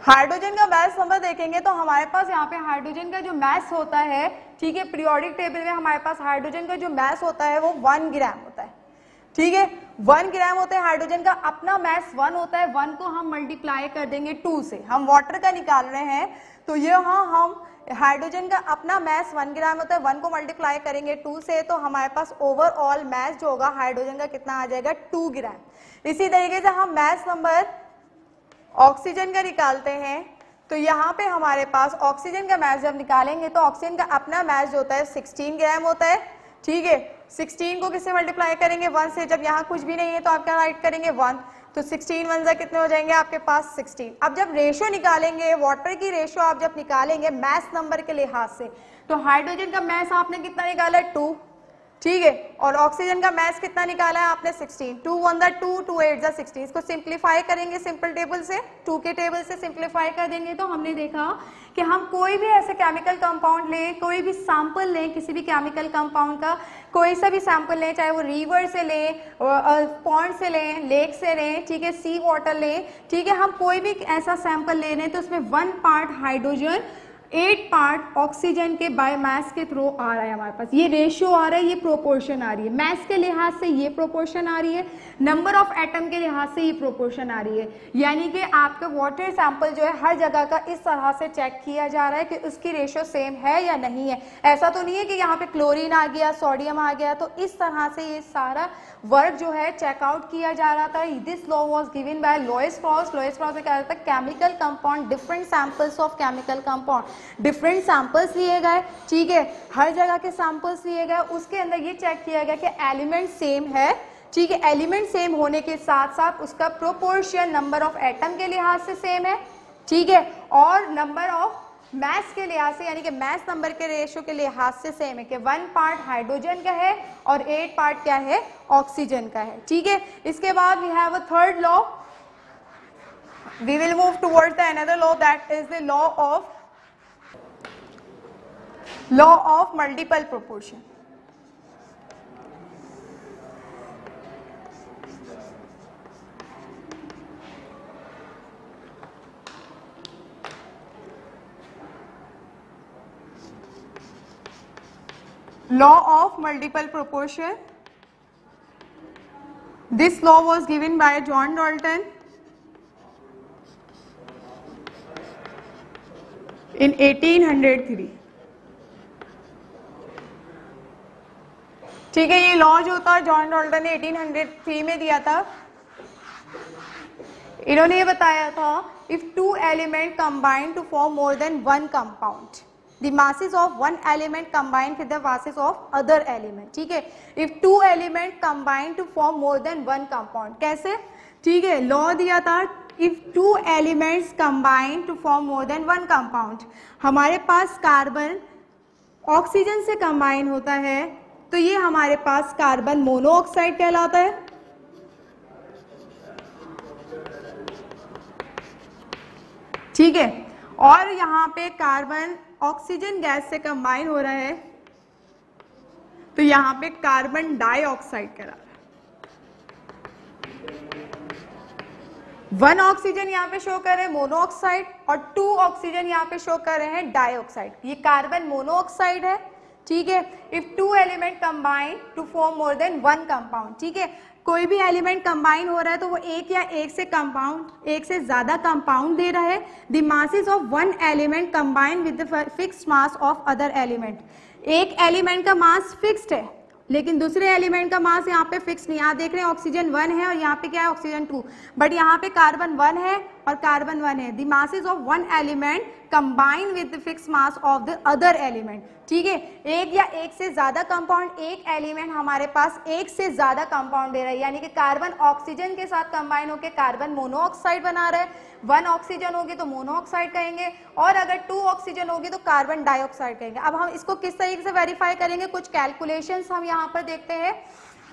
hydrogen का मैस नंबर देखेंगे तो हमारे पास यहाँ पे हाइड्रोजन का जो मैस होता है, ठीक है, पीरियोडिक टेबल में हमारे पास हाइड्रोजन का जो मैस होता है वो 1 ग्राम होता है, ठीक है, 1 ग्राम होता है हाइड्रोजन का, अपना मैस 1 होता है, 1 को हम मल्टीप्लाई कर देंगे 2 से, हम वाटर का निकाल रहे हैं तो ये हम हाइड्रोजन का अपना मैस 1 ग्राम होता है, 1 को मल्टीप्लाई करेंगे 2 से तो हमारे पास ओवरऑल मैस जो होगा हाइड्रोजन का कितना आ जाएगा, 2 ग्राम। इसी तरीके से हम मैस नंबर ऑक्सीजन का निकालते हैं तो यहाँ पे हमारे पास ऑक्सीजन का मैस जब निकालेंगे तो ऑक्सीजन का अपना मैस जो होता है 16 ग्राम होता है, ठीक है। 16 को किससे मल्टीप्लाई करेंगे, 1 से, जब यहाँ कुछ भी नहीं है तो आप क्या राइट करेंगे 1, तो 16 1 जा कितने हो जाएंगे आपके पास 16। अब जब रेशो निकालेंगे, वाटर की रेशो आप जब निकालेंगे मैस नंबर के लिहाज से तो हाइड्रोजन का मैस आपने कितना निकाला है 2, ठीक है, और ऑक्सीजन का मैस कितना निकाला है आपने 16, 2 1 जा 2, 2 8 जा 16, इसको सिंप्लीफाई करेंगे सिंपल टेबल से, 2 के टेबल से सिंप्लीफाई कर देंगे तो हमने देखा कि हम कोई भी ऐसे केमिकल कंपाउंड लें, कोई भी सैंपल लें किसी भी केमिकल कंपाउंड का, कोई सा भी सैंपल लें, चाहे वो रिवर से लें, पॉन्ड से लें, लेक से लें, ठीक है, सी वाटर लें, ठीक है, हम कोई भी ऐसा सैंपल ले रहे हैं तो उसमें 1 पार्ट हाइड्रोजन 8 पार्ट ऑक्सीजन के बाय मास के थ्रू आ रहा है हमारे पास, ये रेशियो आ रहा है, ये प्रोपोर्शन आ रही है, मास के लिहाज से ये प्रोपोर्शन आ रही है, नंबर ऑफ एटम के लिहाज से ये प्रोपोर्शन आ रही है। यानी कि आपका वाटर सैंपल जो है हर जगह का इस तरह से चेक किया जा रहा है कि उसकी रेशियो सेम है या नहीं है। ऐसा तो नहीं है कि यहाँ पे क्लोरीन आ गया, सोडियम आ गया, तो इस तरह से ये सारा वर्क जो है चेकआउट किया जा रहा था। This law was given by Louis Proust. Louis Proust ने कहा था chemical compound, different samples of chemical compound, different samples लिए गए, ठीक है, हर जगह के सैंपल्स लिए गए, उसके अंदर ये चेक किया गया कि एलिमेंट सेम है, ठीक है, एलिमेंट सेम होने के साथ साथ उसका प्रोपोर्शन नंबर ऑफ एटम के लिहाज से सेम है, ठीक है, और नंबर ऑफ मैस के लिहाज से यानी कि मैस नंबर के रेशियो के लिहाज से सेम है कि 1 पार्ट हाइड्रोजन का है और 8 पार्ट क्या है, ऑक्सीजन का है, ठीक है। इसके बाद we have a third law, we will move towards the another law, that is the law of multiple proportion. Law of multiple proportion. This law was given by John Dalton in 1803. ठीक है, ये law जो था John Dalton ने 1803 में दिया था। इन्होंने ये बताया था if two element combine to form more than one compound, the masses of one element combine with the masses of other element, ठीक है। if two element combine to form more than one compound, कैसे, ठीक है, law दिया था if two elements combine to form more than one compound, हमारे पास carbon oxygen से combine होता है तो ये हमारे पास कार्बन मोनोऑक्साइड कहलाता है, ठीक है, और यहाँ पे कार्बन ऑक्सीजन गैस से कंबाइन हो रहा है तो यहाँ पे कार्बन डाइऑक्साइड कहलाता है। 1 ऑक्सीजन यहाँ पे शो कर रहे हैं मोनोऑक्साइड और 2 ऑक्सीजन यहाँ पे शो कर रहे हैं डाइऑक्साइड, ये कार्बन मोनोऑक्साइड है, ठीक है। If 2 element combine to form more than 1 compound, ठीक है, कोई भी एलिमेंट कंबाइन हो रहा है तो वो एक या एक से कंपाउंड, एक से ज्यादा कंपाउंड दे रहा है। The masses of 1 element combine with the fixed mass of other element, एक एलिमेंट का मास फिक्स्ड है लेकिन दूसरे एलिमेंट का मास यहाँ पे फिक्स नहीं। आप देख रहे हैं ऑक्सीजन 1 है और यहाँ पे क्या है ऑक्सीजन 2, बट यहाँ पे कार्बन 1 है और कार्बन 1 है। The masses of 1 element combine with the fix mass of the other element, ठीक है, एक या एक से ज्यादा कंपाउंड, एक एलिमेंट हमारे पास एक से ज्यादा कंपाउंड दे रहा है, यानी कि कार्बन ऑक्सीजन के साथ कंबाइन होकर कार्बन मोनोऑक्साइड बना रहा है। 1 ऑक्सीजन होगी तो मोनोऑक्साइड कहेंगे और अगर 2 ऑक्सीजन होगी तो कार्बन डाइऑक्साइड कहेंगे। अब हम इसको किस तरीके से वेरीफाई करेंगे, कुछ कैलकुलेशंस हम यहाँ पर देखते हैं,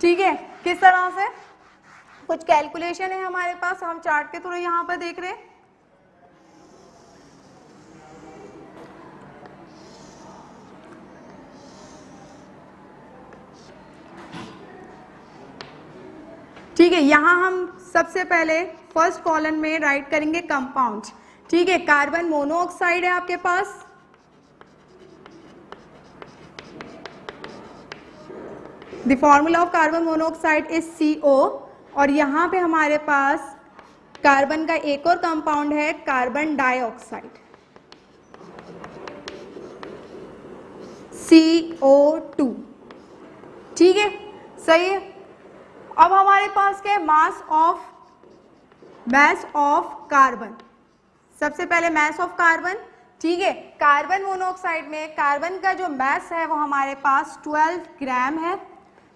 ठीक है, किस तरह से कुछ कैलकुलेशन है हमारे पास, हम चार्ट के थ्रू यहाँ पर देख रहे हैं। ठीक है, यहां हम सबसे पहले फर्स्ट कॉलम में राइट करेंगे कंपाउंड, ठीक है, कार्बन मोनोऑक्साइड है आपके पास, the formula of carbon monoxide is CO, और यहां पे हमारे पास कार्बन का एक और कंपाउंड है कार्बन डाइऑक्साइड, CO2, ठीक है, सही है। अब हमारे पास क्या है, मास ऑफ कार्बन, सबसे पहले मास ऑफ कार्बन, ठीक है, कार्बन मोनोऑक्साइड में कार्बन का जो मास है वो हमारे पास 12 ग्राम है,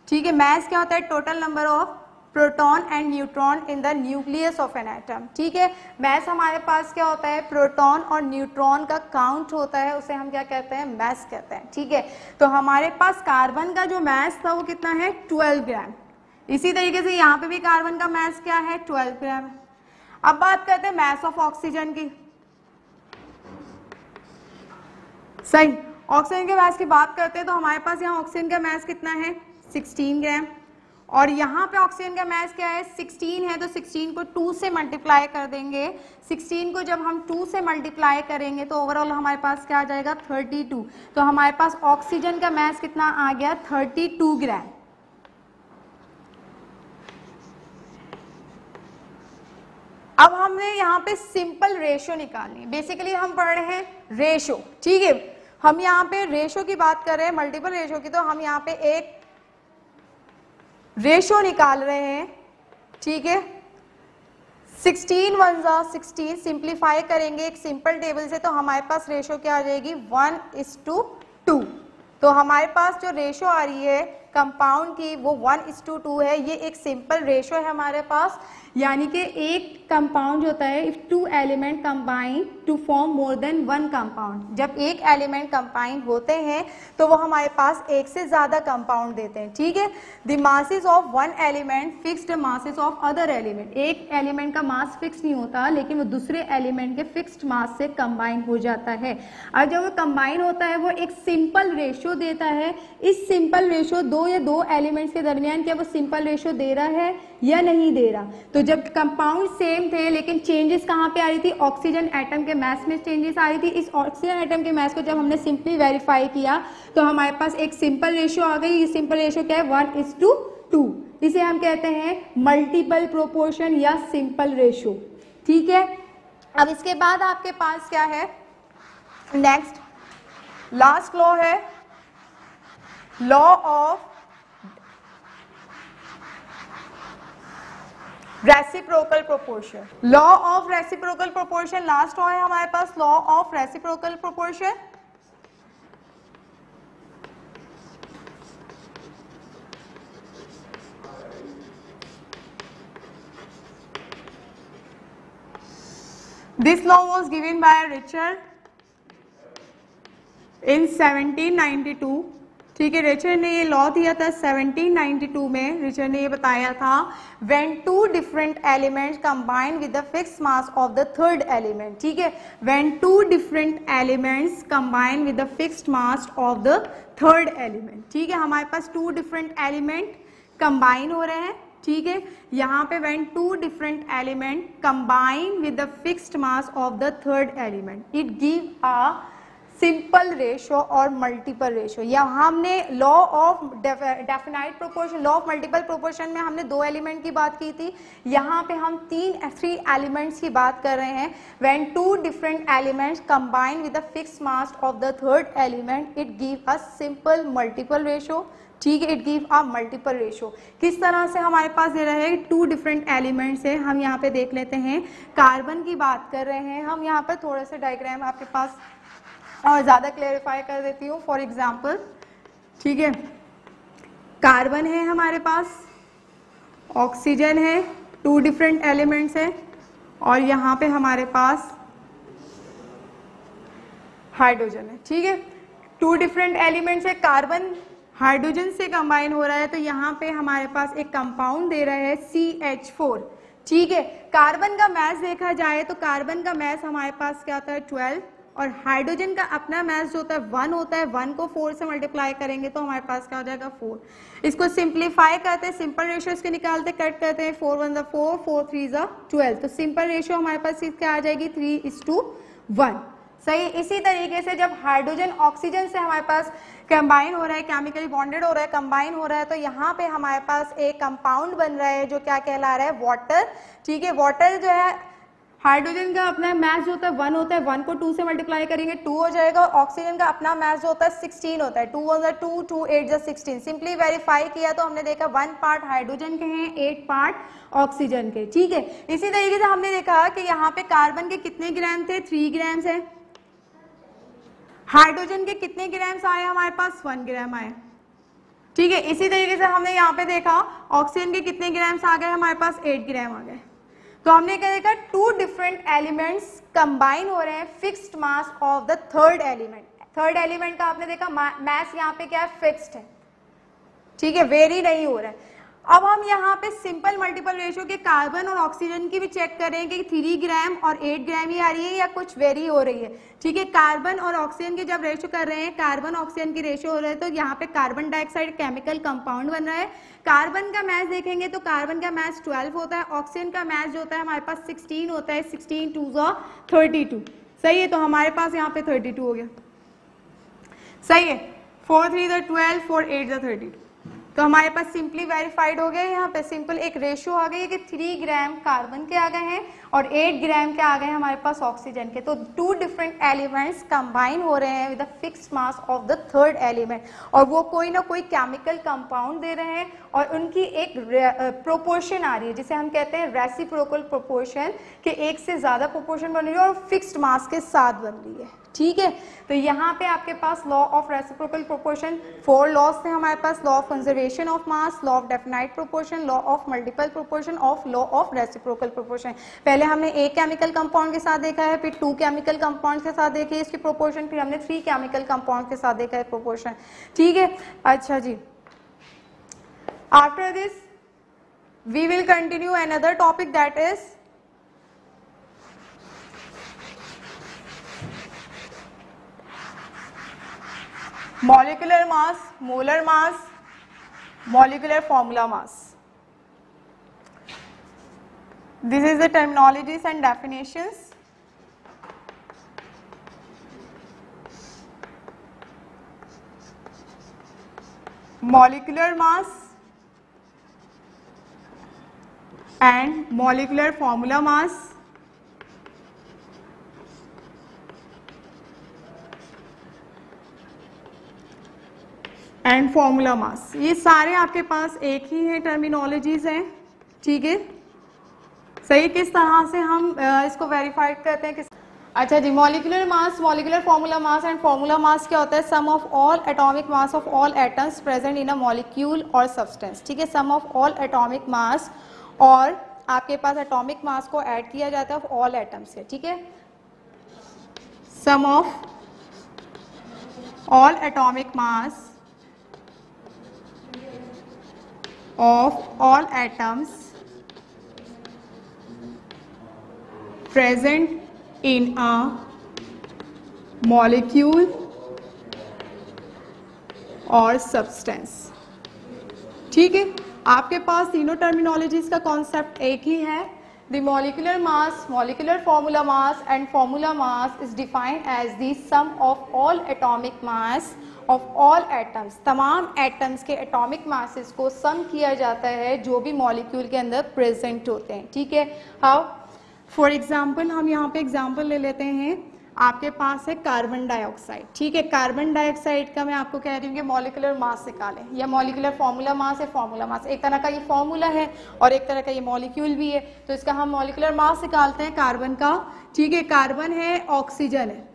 ठीक है। मास क्या होता है, total number of proton and neutron in the nucleus of an atom, ठीक है। मास हमारे पास क्या होता है, प्रोटॉन और न्यूट्रॉन का काउंट होता है, उसे हम क्या कहते हैं, मास कहते हैं, ठीक है। तो हमारे पास कार्बन का जो मास था वो कितना है, 12 ग्राम। इसी तरीके से यहाँ पे भी कार्बन का मास क्या है, 12 ग्राम। अब बात करते हैं मास ऑफ ऑक्सीजन की, सही, ऑक्सीजन के मास की बात करते हैं तो हमारे पास यहाँ ऑक्सीजन का मास कितना है, 16 ग्राम, और यहाँ पे ऑक्सीजन का मास क्या है 16 है, तो 16 को 2 से मल्टीप्लाई कर देंगे। 16 को जब हम 2 से मल्टीप्लाई करेंगे तो ओवरऑल हमारे पास क्या आ जाएगा 32। तो हमारे पास ऑक्सीजन का मास कितना आ गया 32 ग्राम। अब हमने यहाँ पे सिंपल रेशो निकालनी, बेसिकली हम पढ़ रहे हैं रेशो, ठीक है। हम यहाँ पे रेशो की बात कर रहे हैं, मल्टीपल रेशो की, तो हम यहाँ पे एक रेशो निकाल रहे हैं, ठीक है। 16 1 16 सिंप्लीफाई करेंगे एक सिंपल टेबल से, तो हमारे पास रेशो क्या आ जाएगी 1:2। तो हमारे पास जो रेशो आ रही है कंपाउंड की वो 1:2 है। ये एक सिंपल रेशो है हमारे पास, यानी कि एक कंपाउंड जो होता है if 2 element combine to form more than 1 compound, जब एक एलिमेंट कंबाइन होते हैं तो वो हमारे पास एक से ज्यादा कंपाउंड देते हैं, ठीक है। The masses of 1 element fixed masses of other element, एक एलिमेंट का मास फिक्स नहीं होता लेकिन वो दूसरे एलिमेंट के फिक्स्ड मास से कंबाइन हो जाता है। और जब वो कंबाइन होता है वो एक सिंपल रेशो देता है। इस सिंपल रेशो दो एलिमेंट्स के दरमियान क्या वो सिंपल रेशो दे रहा है या नहीं दे रहा। तो जब कंपाउंड सेम थे लेकिन चेंजेस कहाँ पे आ रही थी, ऑक्सीजन एटम के मास में चेंजेस आ रही थी। इस ऑक्सीजन एटम के मास को जब हमने सिंपली वेरीफाई किया तो हमारे पास एक सिंपल रेशियो आ गई। ये सिंपल रेशियो क्या है 1:2। इसे हम कहते हैं मल्टीपल प्रोपोर्शन या सिंपल रेशियो, ठीक है। अब इसके बाद आपके पास क्या है, नेक्स्ट लास्ट लॉ है law of reciprocal proportion. Law of reciprocal proportion last law है हमारे पास, law of reciprocal proportion. This law was given by Richard in 1792, ठीक है। रिचर्ड ने ये लॉ दिया था 1792 में। रिचर्ड ने ये बताया था when 2 different elements combine with the fixed mass of the third element, ठीक है। when 2 different elements combine with the fixed mass of the third element, ठीक है। हमारे पास 2 different element combine हो रहे हैं, ठीक है। यहाँ पे when 2 different element combine with the fixed mass of the third element, it give a simple ratio और मल्टीपल रेशो। या हमने law of definite proportion, law of multiple proportion में हमने 2 एलिमेंट की बात की थी, यहाँ पे हम 3 एलिमेंट्स की बात कर रहे हैं। When 2 different elements combine with the fixed mass of the third element it give a simple multiple ratio, ठीक है। It give a multiple ratio. किस तरह से हमारे पास दे रहे हैं 2 डिफरेंट एलिमेंट्स है। हम यहाँ पे देख लेते हैं, कार्बन की बात कर रहे हैं हम। यहाँ पर थोड़े से डायग्राम आपके पास और ज़्यादा क्लेरिफाई कर देती हूँ। फॉर एग्जाम्पल, ठीक है, कार्बन है हमारे पास, ऑक्सीजन है, 2 डिफरेंट एलिमेंट्स है, और यहाँ पे हमारे पास हाइड्रोजन है, ठीक है। 2 डिफरेंट एलिमेंट्स है, कार्बन हाइड्रोजन से कंबाइन हो रहा है, तो यहाँ पे हमारे पास एक कंपाउंड दे रहा है CH4, ठीक है। कार्बन का मास देखा जाए तो कार्बन का मास हमारे पास क्या होता है 12, और हाइड्रोजन का अपना मास जो होता है 1 होता है। 1 को 4 से मल्टीप्लाई करेंगे तो हमारे पास क्या हो जाएगा 4। इसको सिंप्लीफाई करते हैं, सिंपल रेशियो इसके निकालते, कट करते हैं, 4 1 4, 4 3 12। तो सिंपल रेशियो हमारे पास क्या आ जाएगी 3:1। सही। इसी तरीके से जब हाइड्रोजन ऑक्सीजन से हमारे पास कंबाइन हो रहा है, केमिकली बॉन्डेड हो रहा है, कंबाइन हो रहा है, तो यहाँ पे हमारे पास एक कंपाउंड बन रहा है जो क्या कहला रहा है वाटर, ठीक है। वाटर जो है, हाइड्रोजन का अपना मास जो होता है 1 होता है, 1 को 2 से मल्टीप्लाई करेंगे 2 हो जाएगा, और ऑक्सीजन का अपना मास जो होता है 16 होता है, 2 1 2, 2 8 16। सिंपली वेरीफाई किया तो हमने देखा 1 पार्ट हाइड्रोजन के हैं, 8 पार्ट ऑक्सीजन के, ठीक है। इसी तरीके से हमने देखा कि यहाँ पे कार्बन के कितने ग्राम थे 3 ग्राम्स है, हाइड्रोजन के कितने ग्राम्स आए हमारे पास 1 ग्राम आए, ठीक है। इसी तरीके से हमने यहाँ पे देखा ऑक्सीजन के कितने ग्राम्स आ गए हमारे पास 8 ग्राम आ गए। तो हमने क्या देखा 2 डिफरेंट एलिमेंट्स कंबाइन हो रहे हैं, fixed mass of the third element. Third element का आपने देखा मास यहाँ पे क्या है फिक्स्ड है, ठीक है, वेरी नहीं हो रहा है। अब हम यहाँ पे सिंपल मल्टीपल रेशियो के कार्बन और ऑक्सीजन की भी चेक करें कि 3 ग्राम और 8 ग्राम ही आ रही है या कुछ वेरी हो रही है। ठीक है, कार्बन और ऑक्सीजन की जब रेशियो कर रहे हैं, कार्बन ऑक्सीजन की रेशियो हो रहा है, तो यहाँ पे कार्बन डाइऑक्साइड केमिकल कंपाउंड बन रहा है। कार्बन का मास देखेंगे तो कार्बन का मास 12 होता है, ऑक्सीजन का मास जो होता है हमारे पास 16 होता है, 16 2 32। सही है, तो हमारे पास यहाँ पे 32 हो गया। सही है, 4 3 12, 4 8 32। तो हमारे पास सिंपली वेरीफाइड हो गया। यहाँ पे सिंपल एक रेशियो आ गई है कि 3 ग्राम कार्बन के आ गए हैं और 8 ग्राम के आ गए हैं हमारे पास ऑक्सीजन के। तो 2 डिफरेंट एलिमेंट्स कंबाइन हो रहे हैं with the fixed mass of the third element, और वो कोई ना कोई केमिकल कंपाउंड दे रहे हैं और उनकी एक प्रोपोर्शन आ रही है जिसे हम कहते हैं रेसिप्रोकल प्रोपोर्शन, कि एक से ज्यादा प्रोपोर्शन बन रही है और फिक्स्ड मास के साथ बन रही है। ठीक है, तो यहाँ पे आपके पास law of reciprocal proportion 4 laws थे हमारे पास, law of conservation of mass, law of definite proportion, law of multiple proportion, of law of reciprocal proportion. पहले हमने एक केमिकल कंपाउंड के साथ देखा है, फिर 2 केमिकल कंपाउंड के साथ देखी है इसकी प्रोपोर्शन, फिर हमने 3 केमिकल कंपाउंड के साथ देखा है प्रोपोर्शन। ठीक है, अच्छा जी, after this we will continue another topic that is molecular mass, molar mass, molecular formula mass. This is the terminologies and definitions. Molecular mass and molecular formula mass. And formula मास, ये सारे आपके पास एक ही है, terminologies हैं। ठीक है, सही, किस तरह से हम इसको वेरीफाइड करते हैं अच्छा जी, molecular mass, molecular formula mass and formula mass क्या होता है? सम of all atomic mass of all atoms present in a molecule और सब्सटेंस। ठीक है, सम ऑफ ऑल एटॉमिक मास, और आपके पास एटॉमिक मास को ऐड किया जाता है ऑफ ऑल एटम्स से। ठीक है, सम of all atomic mass of all atoms present in a molecule or substance। ठीक है, आपके पास तीनों टर्मिनोलॉजीज का कॉन्सेप्ट एक ही है। The molecular mass, molecular formula mass and formula mass is defined as the sum of all atomic mass of all atoms। तमाम atoms के atomic masses को सम किया जाता है जो भी मॉलिक्यूल के अंदर प्रेजेंट होते हैं। ठीक है, हाउ? फॉर एग्जाम्पल हम यहाँ पे एग्जाम्पल ले लेते हैं, आपके पास है कार्बन डाइऑक्साइड। ठीक है, कार्बन डाइऑक्साइड का मैं आपको कह रही हूँ कि मॉलिक्यूलर मास निकालें, या मॉलिक्यूलर फॉर्मूला मास है, फॉर्मूला मास। एक तरह का ये फॉर्मूला है और एक तरह का ये मॉलिक्यूल भी है, तो इसका हम मॉलिक्यूलर मास निकालते हैं कार्बन का। ठीक है, कार्बन है, ऑक्सीजन है।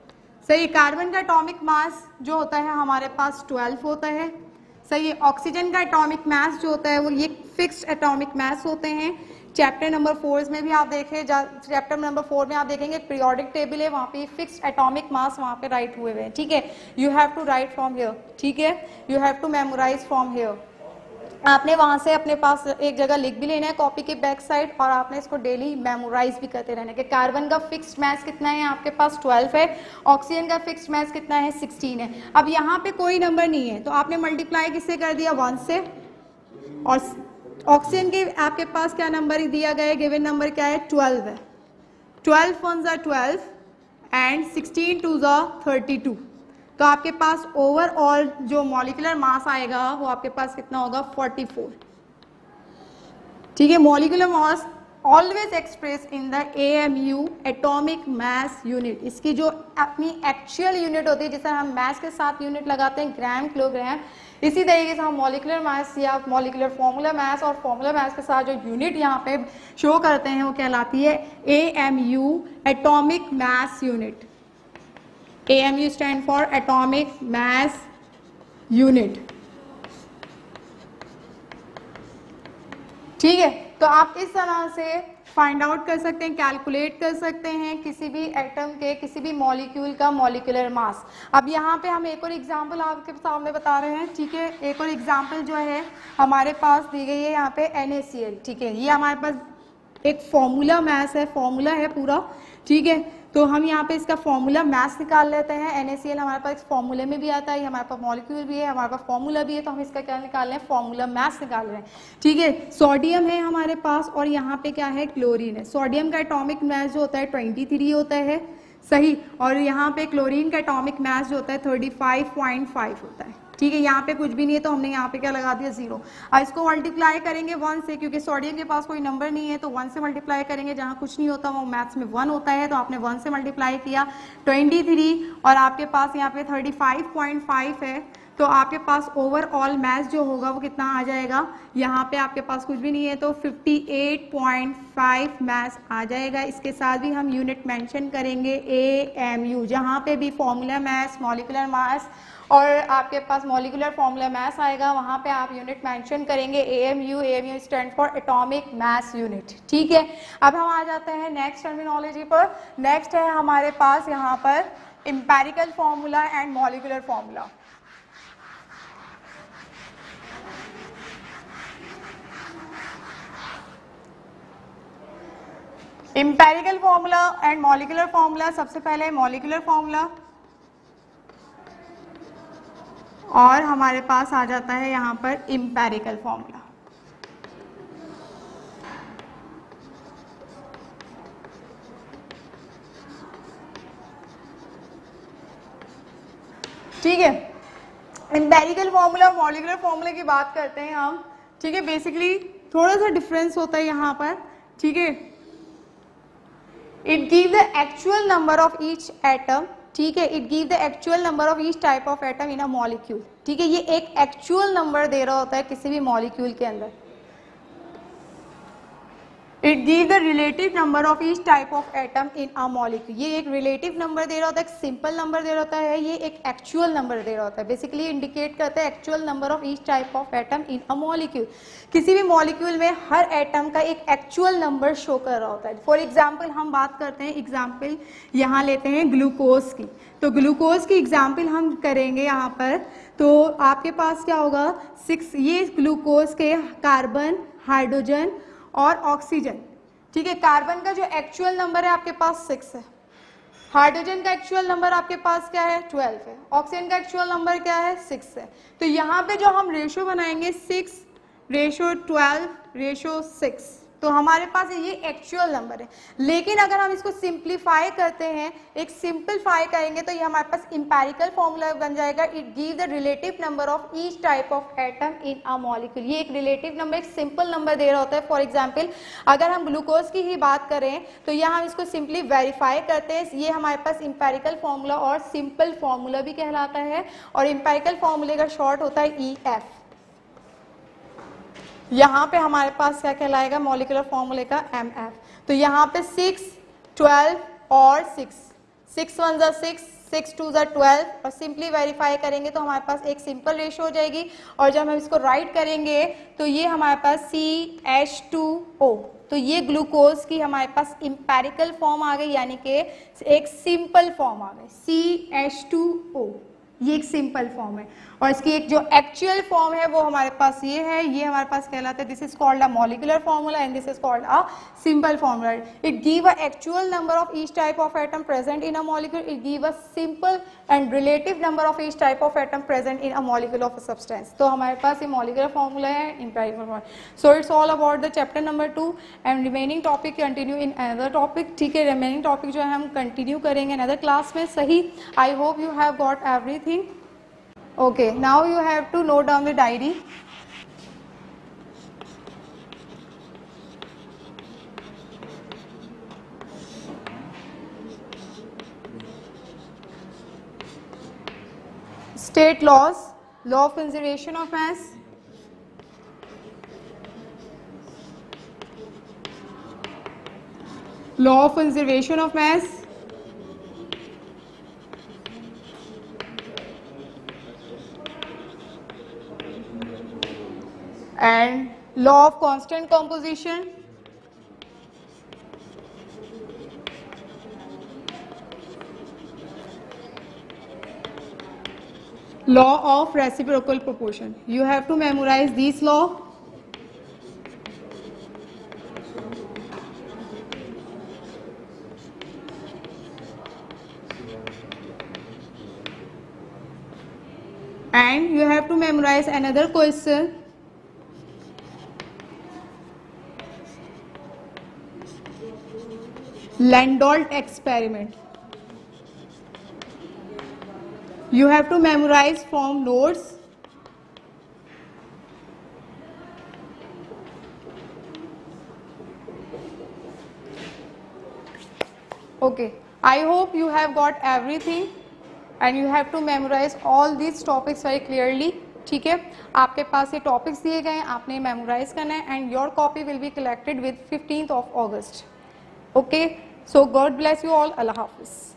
सही, कार्बन का एटॉमिक मास जो होता है हमारे पास 12 होता है। सही है, ऑक्सीजन का एटॉमिक मास जो होता है वो ये फिक्स्ड एटॉमिक मास होते हैं। चैप्टर नंबर 4 में भी आप देखें, चैप्टर नंबर 4 में आप देखेंगे पीरियोडिक टेबल है, वहाँ पे फिक्स्ड एटॉमिक मास वहाँ पे राइट हुए हुए हैं। ठीक है, you have to write from here. ठीक है, you have to memorise from here. आपने वहाँ से अपने पास एक जगह लिख भी लेना है कॉपी के बैक साइड, और आपने इसको डेली मेमोराइज भी करते रहना है कि कार्बन का फिक्स्ड मास कितना है आपके पास 12 है, ऑक्सीजन का फिक्स्ड मास कितना है 16 है। अब यहाँ पे कोई नंबर नहीं है तो आपने मल्टीप्लाई किससे कर दिया? 1 से। और ऑक्सीजन के आपके पास क्या नंबर दिया गया है? गिवन नंबर क्या है? 12 है। 12 1s are 12 and 16 2s are 32। तो आपके पास ओवरऑल जो मॉलिक्यूलर मास आएगा वो आपके पास कितना होगा? 44। ठीक है, molecular mass always express in the AMU, atomic mass unit. इसकी जो अपनी एक्चुअल यूनिट होती है, जिसे हम मास के साथ यूनिट लगाते हैं ग्राम, किलोग्राम, इसी तरीके से हम मॉलिक्यूलर मास या मॉलिक्यूलर फॉर्मूला मास और फॉर्मूला मास के साथ जो यूनिट यहाँ पे शो करते हैं वो कहलाती है AMU, atomic mass unit. AMU stand for atomic mass unit. ठीक है, तो आप इस तरह से फाइंड आउट कर सकते हैं, कैलकुलेट कर सकते हैं किसी भी एटम के, किसी भी मॉलिक्यूल का मॉलिक्यूलर मास। अब यहाँ पे हम एक और एग्जांपल आपके सामने बता रहे हैं, ठीक है। एक और एग्जांपल जो है हमारे पास दी गई है यहाँ पे NaCl, ठीक है। ये हमारे पास एक फॉर्मूला मैस है, फॉर्मूला है पूरा, ठीक है। तो हम यहाँ पे इसका फॉर्मूला मैस निकाल लेते हैं। NaCl हमारे पास फॉर्मूले में भी आता है, हमारे पास मॉलिक्यूल भी है, हमारे पास फॉर्मूला भी है, तो हम इसका क्या निकाल रहे हैं, फॉर्मूला मैस निकाल रहे हैं, ठीक है। सोडियम है हमारे पास और यहाँ पे क्या है, क्लोरीन है। सोडियम का एटॉमिक मास जो होता है 23 होता है, सही। और यहाँ पे क्लोरीन का एटॉमिक मास जो होता है 35.5 होता है, ठीक है। यहाँ पे कुछ भी नहीं है तो हमने यहाँ पे क्या लगा दिया, 0। अब इसको मल्टीप्लाई करेंगे 1 से, क्योंकि सोडियम के पास कोई नंबर नहीं है तो 1 से मल्टीप्लाई करेंगे। जहाँ कुछ नहीं होता वो मैथ्स में 1 होता है, तो आपने 1 से मल्टीप्लाई किया 23 और आपके पास यहाँ पे 35.5 है, तो आपके पास ओवरऑल मैथ जो होगा वो कितना आ जाएगा, यहाँ पे आपके पास कुछ भी नहीं है तो 58.5 मैथ आ जाएगा। इसके साथ भी हम यूनिट मेंशन करेंगे AMU, जहाँ पे भी फॉर्मूला मैथ्स, मॉलिक्यूलर मास और आपके पास मॉलिक्यूलर फॉर्मूला मास आएगा, वहाँ पे आप यूनिट मेंशन करेंगे AMU। AMU stand for atomic mass unit, ठीक है। अब हम आ जाते हैं नेक्स्ट टर्मिनोलॉजी पर। नेक्स्ट है हमारे पास यहाँ पर empirical formula and molecular formula. Empirical formula and molecular formula, सबसे पहले मॉलिक्यूलर फॉर्मूला और हमारे पास आ जाता है यहाँ पर एम्पिरिकल फॉर्मूला। ठीक है, एम्पिरिकल फॉर्मूला और मॉलिक्यूलर फॉर्मूला की बात करते हैं हम, ठीक है। बेसिकली थोड़ा सा डिफरेंस होता है यहाँ पर, ठीक है। It give the actual number of each atom, ठीक है। It give the actual number of each type of atom in a molecule, ठीक है। ये एक एक्चुअल नंबर दे रहा होता है किसी भी मॉलिक्यूल के अंदर। It give the relative number of each type of atom in a molecule. ये एक रिलेटिव नंबर दे रहा होता है, एक सिंपल नंबर दे रहा होता है, ये एक एक्चुअल नंबर दे रहा होता है। बेसिकली इंडिकेट करता है actual number of each type of atom in a molecule. किसी भी मॉलिक्यूल में हर एटम का एक एक्चुअल नंबर शो कर रहा होता है। फॉर एग्जाम्पल हम बात करते हैं, एग्जाम्पल यहाँ लेते हैं ग्लूकोज की, तो ग्लूकोज की एग्जाम्पल हम करेंगे यहाँ पर। तो आपके पास क्या होगा, 6, ये ग्लूकोज के कार्बन, हाइड्रोजन और ऑक्सीजन, ठीक है। कार्बन का जो एक्चुअल नंबर है आपके पास 6 है, हाइड्रोजन का एक्चुअल नंबर आपके पास क्या है, 12 है, ऑक्सीजन का एक्चुअल नंबर क्या है, 6 है। तो यहाँ पे जो हम रेशो बनाएंगे 6:12:6, तो हमारे पास ये एक्चुअल नंबर है। लेकिन अगर हम इसको सिंप्लीफाई करते हैं, एक सिंप्लीफाई करेंगे, तो ये हमारे पास इंपेरिकल फॉर्मूला बन जाएगा। It give the relative number of each type of atom in a molecule. ये एक रिलेटिव नंबर, एक सिंपल नंबर दे रहा होता है। फॉर एग्जाम्पल अगर हम ग्लूकोज की ही बात करें तो यहाँ हम इसको सिंपली वेरीफाई करते हैं। ये हमारे पास इंपेरिकल फॉर्मूला और सिंपल फॉर्मूला भी कहलाता है, और इंपेरिकल फॉर्मूले का शॉर्ट होता है EF। यहाँ पे हमारे पास क्या कहलाएगा, मॉलिक्यूलर फॉर्मूले का MF। तो यहाँ पे 6, 12 और 6, 6 1 = 6, 6 2 = 12, और सिंपली वेरीफाई करेंगे तो हमारे पास एक सिंपल रेशो हो जाएगी। और जब हम इसको राइट करेंगे तो ये हमारे पास CH2O, तो ये ग्लूकोज की हमारे पास इंपेरिकल फॉर्म आ गई, यानी कि एक सिंपल फॉर्म आ गई, CH2O। ये एक सिंपल फॉर्म है, और इसकी एक जो एक्चुअल फॉर्म है वो हमारे पास ये है, ये हमारे पास कहलाता है, this is called a molecular formula and this is called a simple formula. It give a actual number of each type of atom present in a molecule. It give a simple and relative number of each type of atom present in a molecule of a substance. तो हमारे पास ये molecular formula है, empirical formula. So it's all about the chapter number 2 and remaining topic continue in another topic, ठीक है। Remaining topic जो है हम कंटिन्यू करेंगे अनदर क्लास में, सही। I hope you have got everything. Okay, now you have to note down the diary. State laws, law of conservation of mass, law of conservation of mass, and law of constant composition, law of reciprocal proportion. You have to memorize this law. And you have to memorize another question. Landolt experiment. You have to memorize from notes. Okay, I hope you have got everything and you have to memorize all these topics very clearly. ठीक है, आपके पास ये topics दिए गए हैं, आपने memorise करना है and your copy will be collected with 15th of August. Okay, so God bless you all. Allah Hafiz.